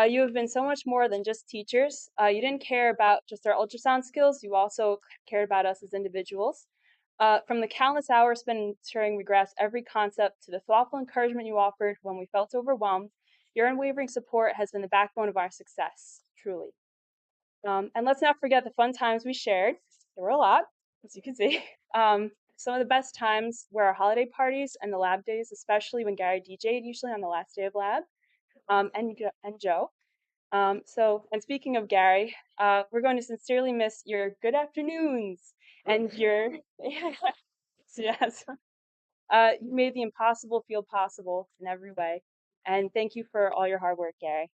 You have been so much more than just teachers. You didn't care about just our ultrasound skills, you also cared about us as individuals. From the countless hours spent ensuring we grasp every concept to the thoughtful encouragement you offered when we felt overwhelmed, your unwavering support has been the backbone of our success, truly. And let's not forget the fun times we shared. There were a lot, as you can see. Some of the best times were our holiday parties and the lab days, especially when Gary DJ'd, usually on the last day of lab, and Joe. And speaking of Gary, we're going to sincerely miss your good afternoons and your yes. You made the impossible feel possible in every way, and thank you for all your hard work, Gary.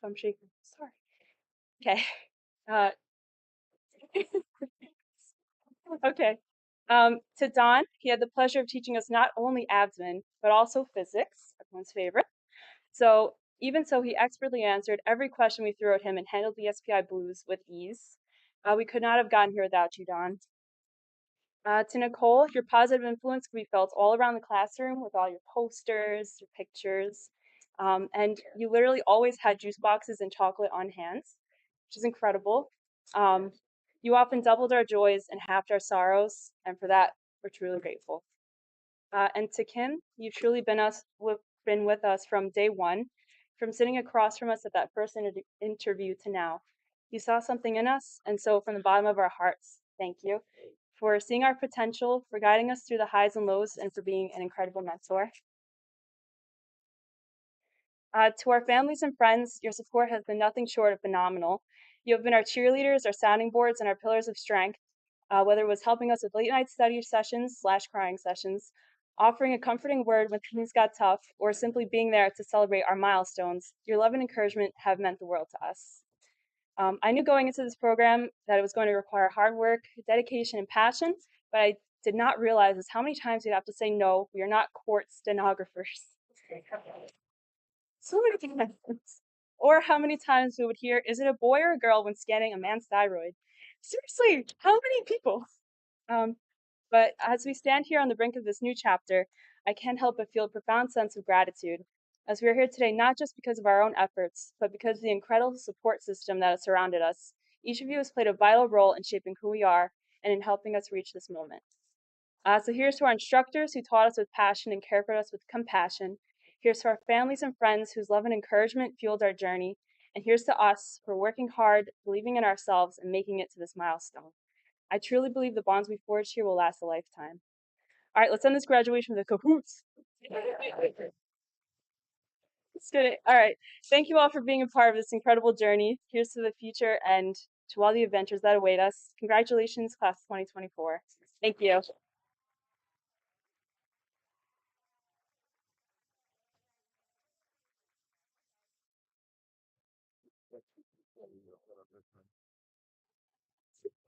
I'm shaking. Sorry. Okay. Uh, okay. To Don, he had the pleasure of teaching us not only admin, but also physics, everyone's favorite. So even so, he expertly answered every question we threw at him and handled the SPI blues with ease. We could not have gotten here without you, Don. To Nicole, your positive influence can be felt all around the classroom with all your posters, your pictures, and you literally always had juice boxes and chocolate on hand, which is incredible. You often doubled our joys and halved our sorrows, and for that, we're truly grateful. And to Kim, you've truly been with us from day one, from sitting across from us at that first interview to now. You saw something in us, and so from the bottom of our hearts, thank you for seeing our potential, for guiding us through the highs and lows, and for being an incredible mentor. To our families and friends, your support has been nothing short of phenomenal. You have been our cheerleaders, our sounding boards, and our pillars of strength, whether it was helping us with late night study sessions / crying sessions, offering a comforting word when things got tough, or simply being there to celebrate our milestones. Your love and encouragement have meant the world to us. I knew going into this program that it was going to require hard work, dedication, and passion, but I did not realize is how many times we'd have to say no, we are not court stenographers. So many times. Or how many times we would hear, is it a boy or a girl when scanning a man's thyroid? Seriously, how many people? But as we stand here on the brink of this new chapter, I can't help but feel a profound sense of gratitude, as we are here today not just because of our own efforts, but because of the incredible support system that has surrounded us. Each of you has played a vital role in shaping who we are and in helping us reach this moment. So here's to our instructors who taught us with passion and cared for us with compassion. Here's to our families and friends whose love and encouragement fueled our journey. And here's to us for working hard, believing in ourselves, and making it to this milestone. I truly believe the bonds we forged here will last a lifetime. All right, let's end this graduation with a cahoots. Let's get it. All right. Thank you all for being a part of this incredible journey. Here's to the future and to all the adventures that await us. Congratulations, class 2024. Thank you.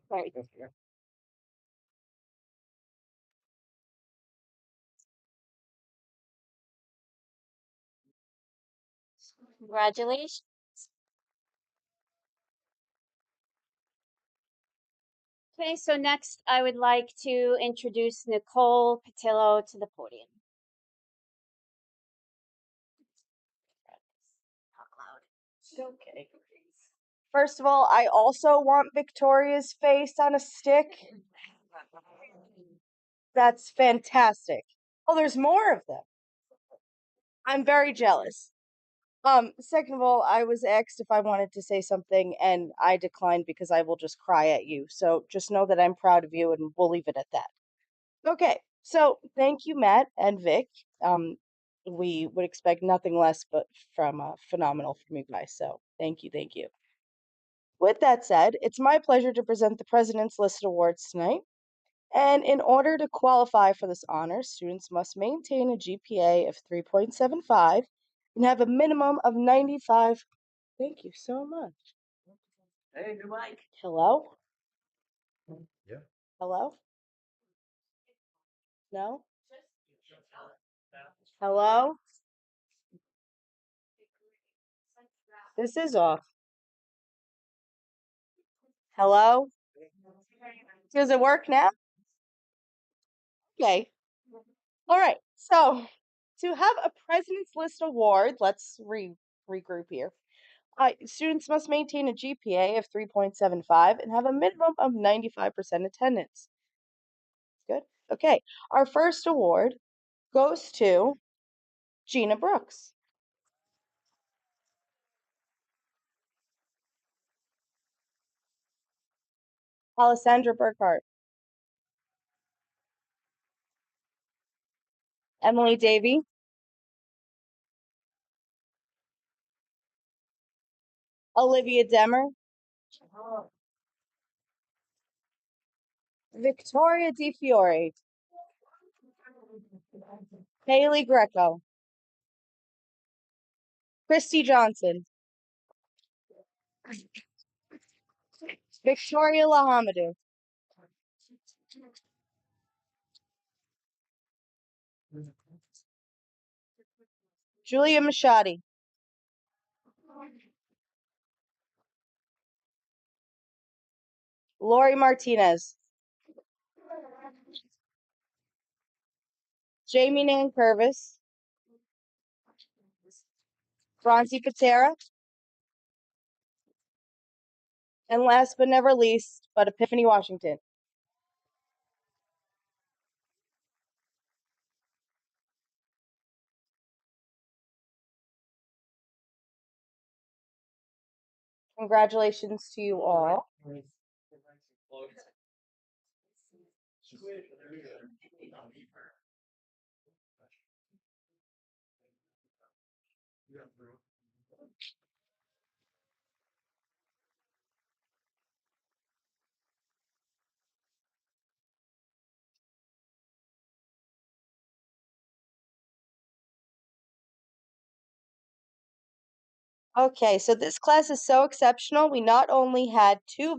Sorry. Congratulations. Okay, so next I would like to introduce Nicole Patillo to the podium. Okay. First of all, I also want Victoria's face on a stick. That's fantastic. Oh, there's more of them. I'm very jealous. Second of all, I was asked if I wanted to say something and I declined because I will just cry at you. So just know that I'm proud of you and we'll leave it at that. Okay. So thank you, Matt and Vic. We would expect nothing less but from phenomenal from you guys. So thank you, thank you. With that said, it's my pleasure to present the President's List Awards tonight. And in order to qualify for this honor, students must maintain a GPA of 3.75 and have a minimum of 95. Thank you so much. Hey, good mic. Hello? Yeah. Hello? No? Hello? This is off. Hello? Does it work now? Okay. All right. So, to have a President's List Award, let's regroup here. Students must maintain a GPA of 3.75 and have a minimum of 95% attendance. Good. Okay. Our first award goes to Gina Brooks. Alessandra Burkhart. Emily Davy. Olivia Demmer. Victoria Di Fiore. Haley Greco. Christy Johnson. Victoria Lahamadou. Julia Machadi. Lori Martinez. Jamie Nankervis. Francie Patera. And last but never least, but Epiphany Washington. Congratulations to you all. Okay, so this class is so exceptional. We not only had two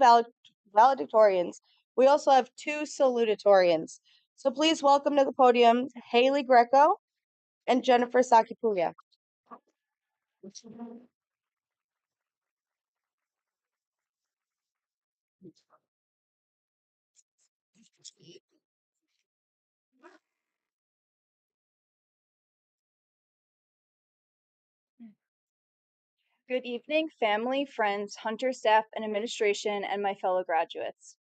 valedictorians, we also have two salutatorians. So please welcome to the podium Haley Greco and Jennifer Sakipuya. Good evening, family, friends, Hunter staff, and administration, and my fellow graduates.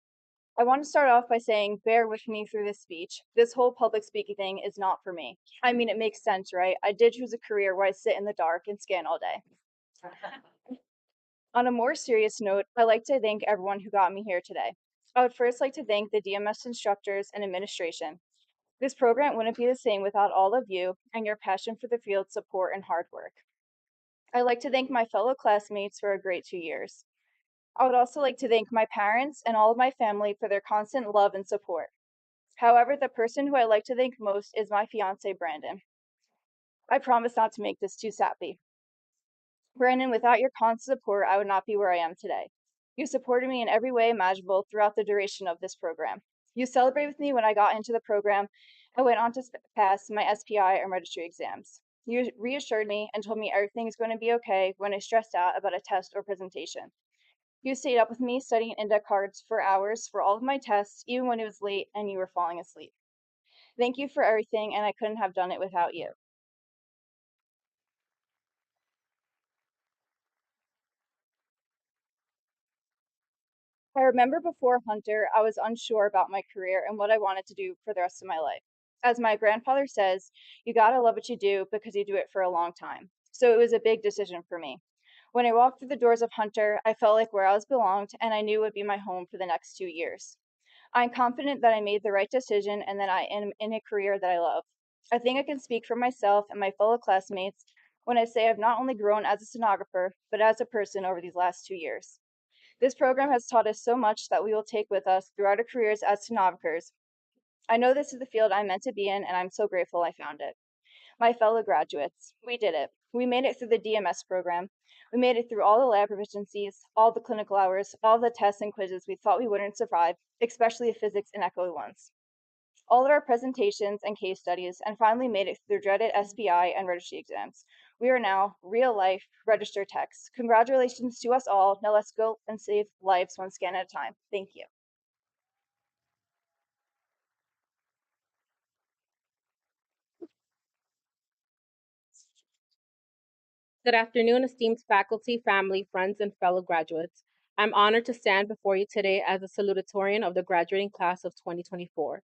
I want to start off by saying, bear with me through this speech. This whole public speaking thing is not for me. I mean, it makes sense, right? I did choose a career where I sit in the dark and scan all day. On a more serious note, I'd like to thank everyone who got me here today. I would first like to thank the DMS instructors and administration. This program wouldn't be the same without all of you and your passion for the field support and hard work. I'd like to thank my fellow classmates for a great 2 years. I would also like to thank my parents and all of my family for their constant love and support. However, the person who I like to thank most is my fiance, Brandon. I promise not to make this too sappy. Brandon, without your constant support, I would not be where I am today. You supported me in every way imaginable throughout the duration of this program. You celebrated with me when I got into the program and went on to pass my SPI and registry exams. You reassured me and told me everything is going to be okay when I stressed out about a test or presentation. You stayed up with me studying index cards for hours for all of my tests, even when it was late and you were falling asleep. Thank you for everything, and I couldn't have done it without you. I remember before Hunter, I was unsure about my career and what I wanted to do for the rest of my life. As my grandfather says, you gotta love what you do because you do it for a long time. So it was a big decision for me. When I walked through the doors of Hunter, I felt like where I was belonged and I knew it would be my home for the next 2 years. I'm confident that I made the right decision and that I am in a career that I love. I think I can speak for myself and my fellow classmates when I say I've not only grown as a stenographer, but as a person over these last 2 years. This program has taught us so much that we will take with us throughout our careers as stenographers. I know this is the field I'm meant to be in, and I'm so grateful I found it. My fellow graduates, we did it. We made it through the DMS program. We made it through all the lab proficiencies, all the clinical hours, all the tests and quizzes we thought we wouldn't survive, especially the physics and echo ones. All of our presentations and case studies, and finally made it through the dreaded SPI and registry exams. We are now real life registered techs. Congratulations to us all. Now let's go and save lives one scan at a time. Thank you. Good afternoon, esteemed faculty, family, friends, and fellow graduates. I'm honored to stand before you today as a salutatorian of the graduating class of 2024.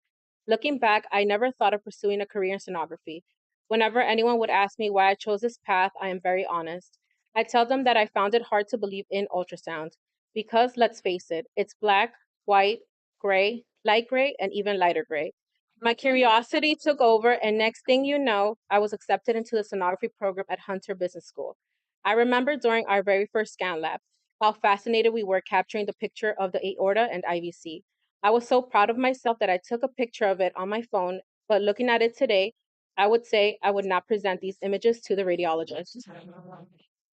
Looking back, I never thought of pursuing a career in sonography. Whenever anyone would ask me why I chose this path, I am very honest. I tell them that I found it hard to believe in ultrasound because, let's face it, it's black, white, gray, light gray, and even lighter gray. My curiosity took over, and next thing you know, I was accepted into the sonography program at Hunter Business School. I remember during our very first scan lab how fascinated we were capturing the picture of the aorta and IVC. I was so proud of myself that I took a picture of it on my phone, but looking at it today, I would say I would not present these images to the radiologist.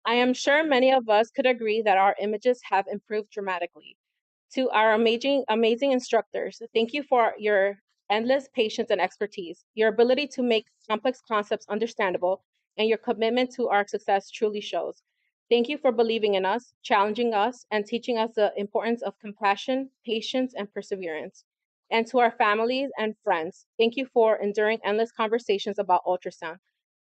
I am sure many of us could agree that our images have improved dramatically. To our amazing instructors, thank you for your endless patience and expertise. Your ability to make complex concepts understandable and your commitment to our success truly shows. Thank you for believing in us, challenging us, and teaching us the importance of compassion, patience, and perseverance. And to our families and friends, thank you for enduring endless conversations about ultrasound.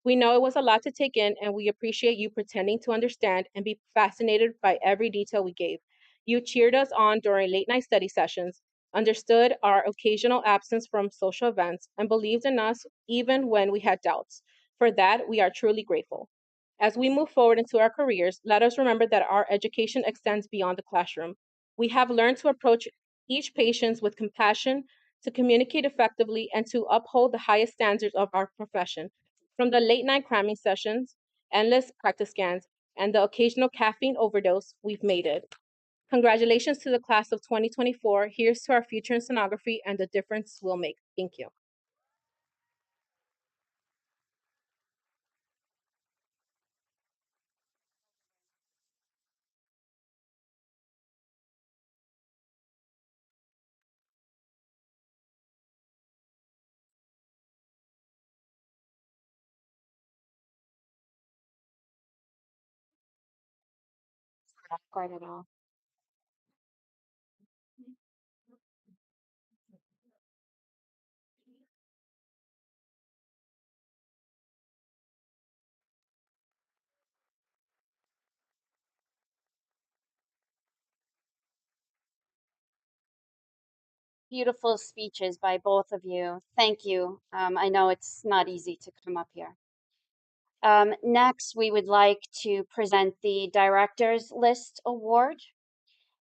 We know it was a lot to take in, and we appreciate you pretending to understand and be fascinated by every detail we gave. You cheered us on during late night study sessions, understood our occasional absence from social events, and believed in us even when we had doubts. For that, we are truly grateful. As we move forward into our careers, let us remember that our education extends beyond the classroom. We have learned to approach each patient with compassion, to communicate effectively, and to uphold the highest standards of our profession. From the late night cramming sessions, endless practice scans, and the occasional caffeine overdose, we've made it. Congratulations to the class of 2024. Here's to our future in sonography and the difference we'll make. Thank you. Not quite at all. Beautiful speeches by both of you. Thank you. I know it's not easy to come up here. Next, we would like to present the Directors List Award.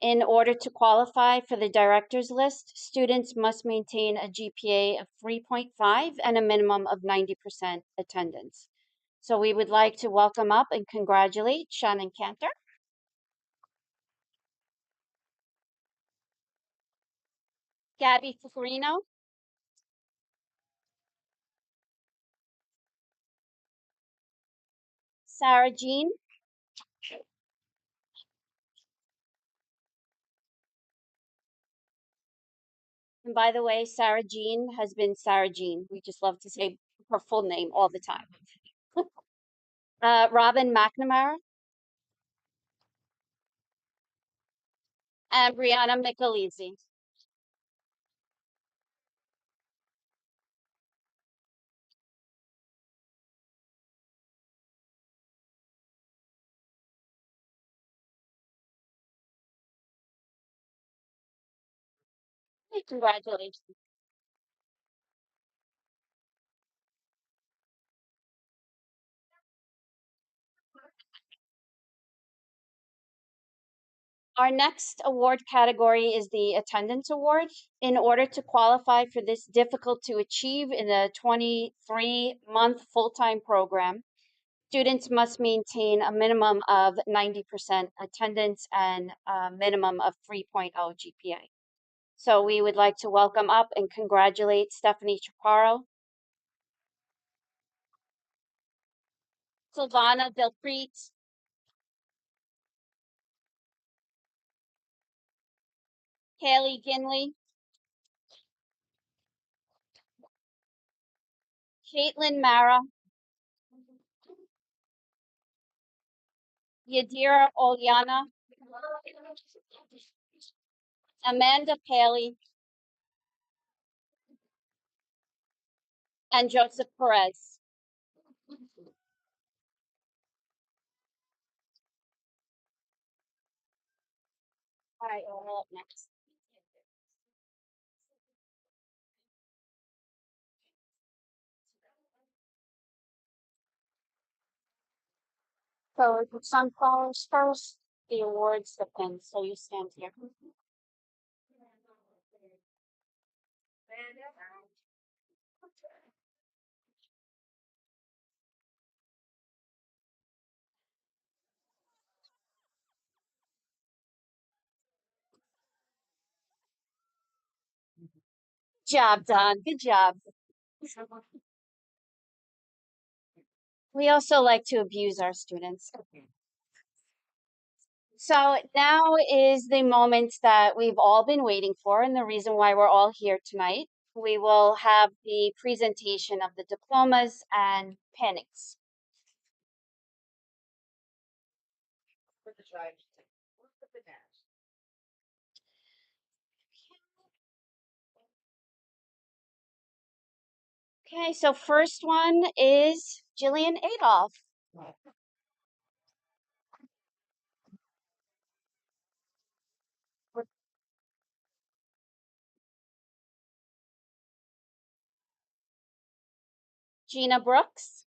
In order to qualify for the Directors List, students must maintain a GPA of 3.5 and a minimum of 90% attendance. So we would like to welcome up and congratulate Shannon Cantor, Gabby Fucarino, Sarah Jean, and by the way, Sarah Jean has been Sarah Jean. We just love to say her full name all the time. Robin McNamara and Brianna Michelizzi. Congratulations. Our next award category is the Attendance Award. In order to qualify for this difficult to achieve in a 23-month full-time program, students must maintain a minimum of 90% attendance and a minimum of 3.0 GPA. So we would like to welcome up and congratulate Stephanie Chaparro, Silvana Delpreet, Haley Ginley, Caitlin Mara, Yadira Oliana, Amanda Paley, and Joseph Perez. All right, we'll up next. So the sunflowers first, the awards, the pins. So you stand here. Job, Don. Good job. We also like to abuse our students. So now is the moment that we've all been waiting for, and the reason why we're all here tonight. We will have the presentation of the diplomas and pennants. Okay, so first one is Jillian Adolph. Gina Brooks.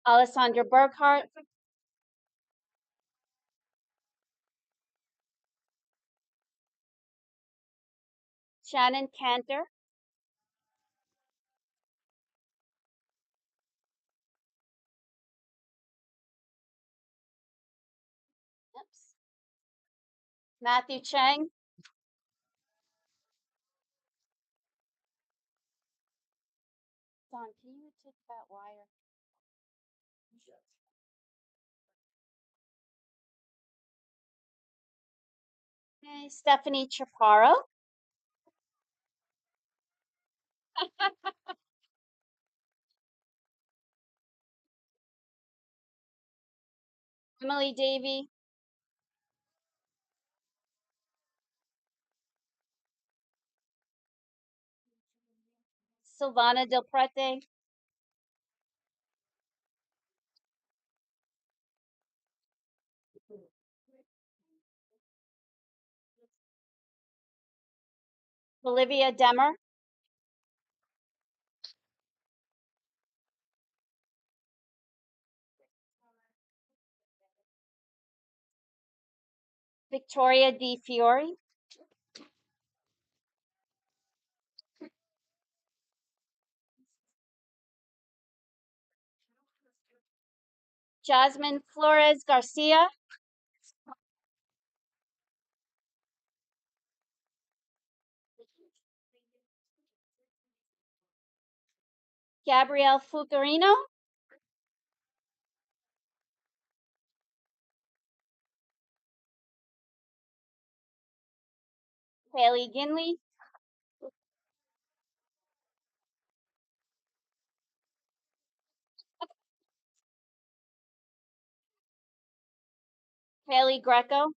Alessandra Burkhart. Shannon Cantor. Oops. Matthew Chang. Don, can you take that wire? Okay, Stephanie Chaparro. Emily Davy. Silvana Del Prete. Olivia Demmer. Victoria D. Fiore. Jasmine Flores Garcia. Gabrielle Fucarino. Haley Ginley. Haley Greco.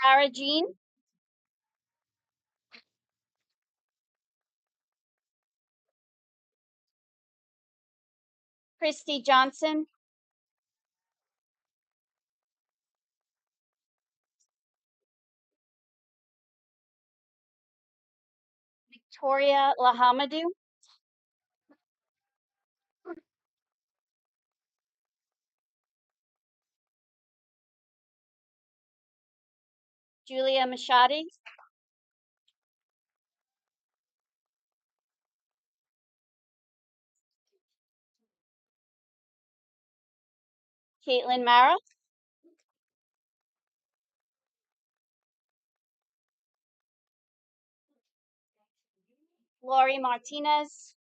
Sarah Jean. Christy Johnson. Victoria Lahamadou. Julia Machadi. Caitlin Mara. Lori Martinez.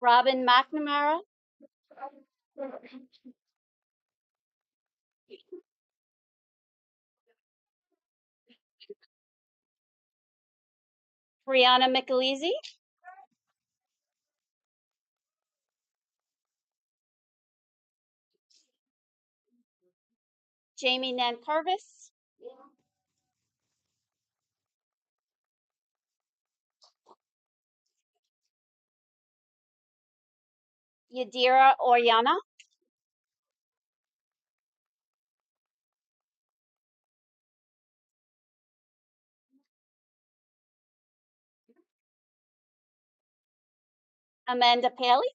Robin McNamara. Brianna Michelizzi. Jamie Nancarvis. Yadira Oriana, Amanda Paley,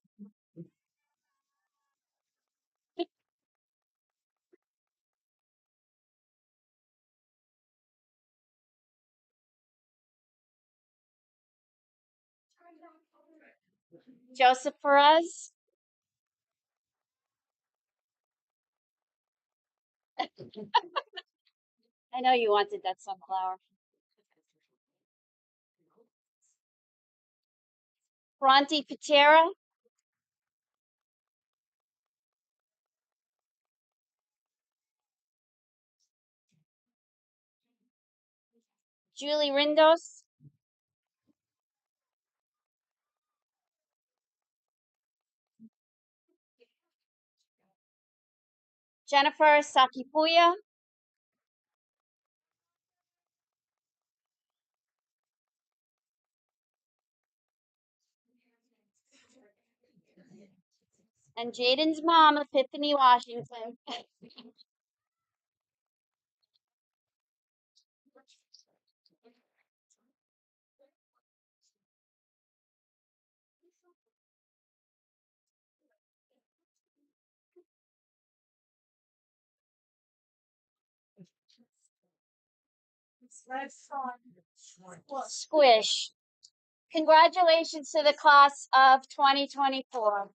Joseph Perez, I know you wanted that sunflower. Bronte Patera, Julie Rindos, Jennifer Sakipuya, and Jaden's mom, Epiphany Washington. Squish. Congratulations to the class of 2024.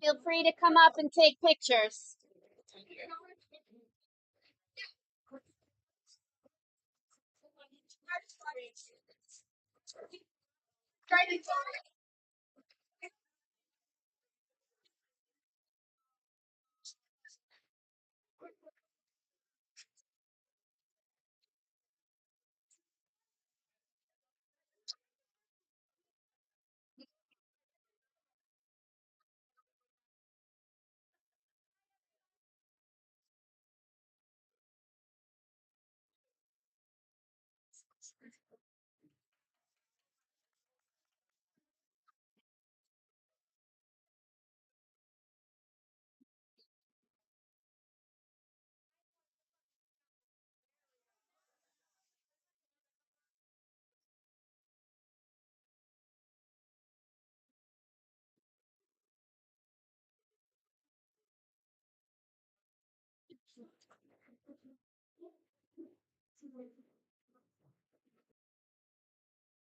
Feel free to come up and take pictures.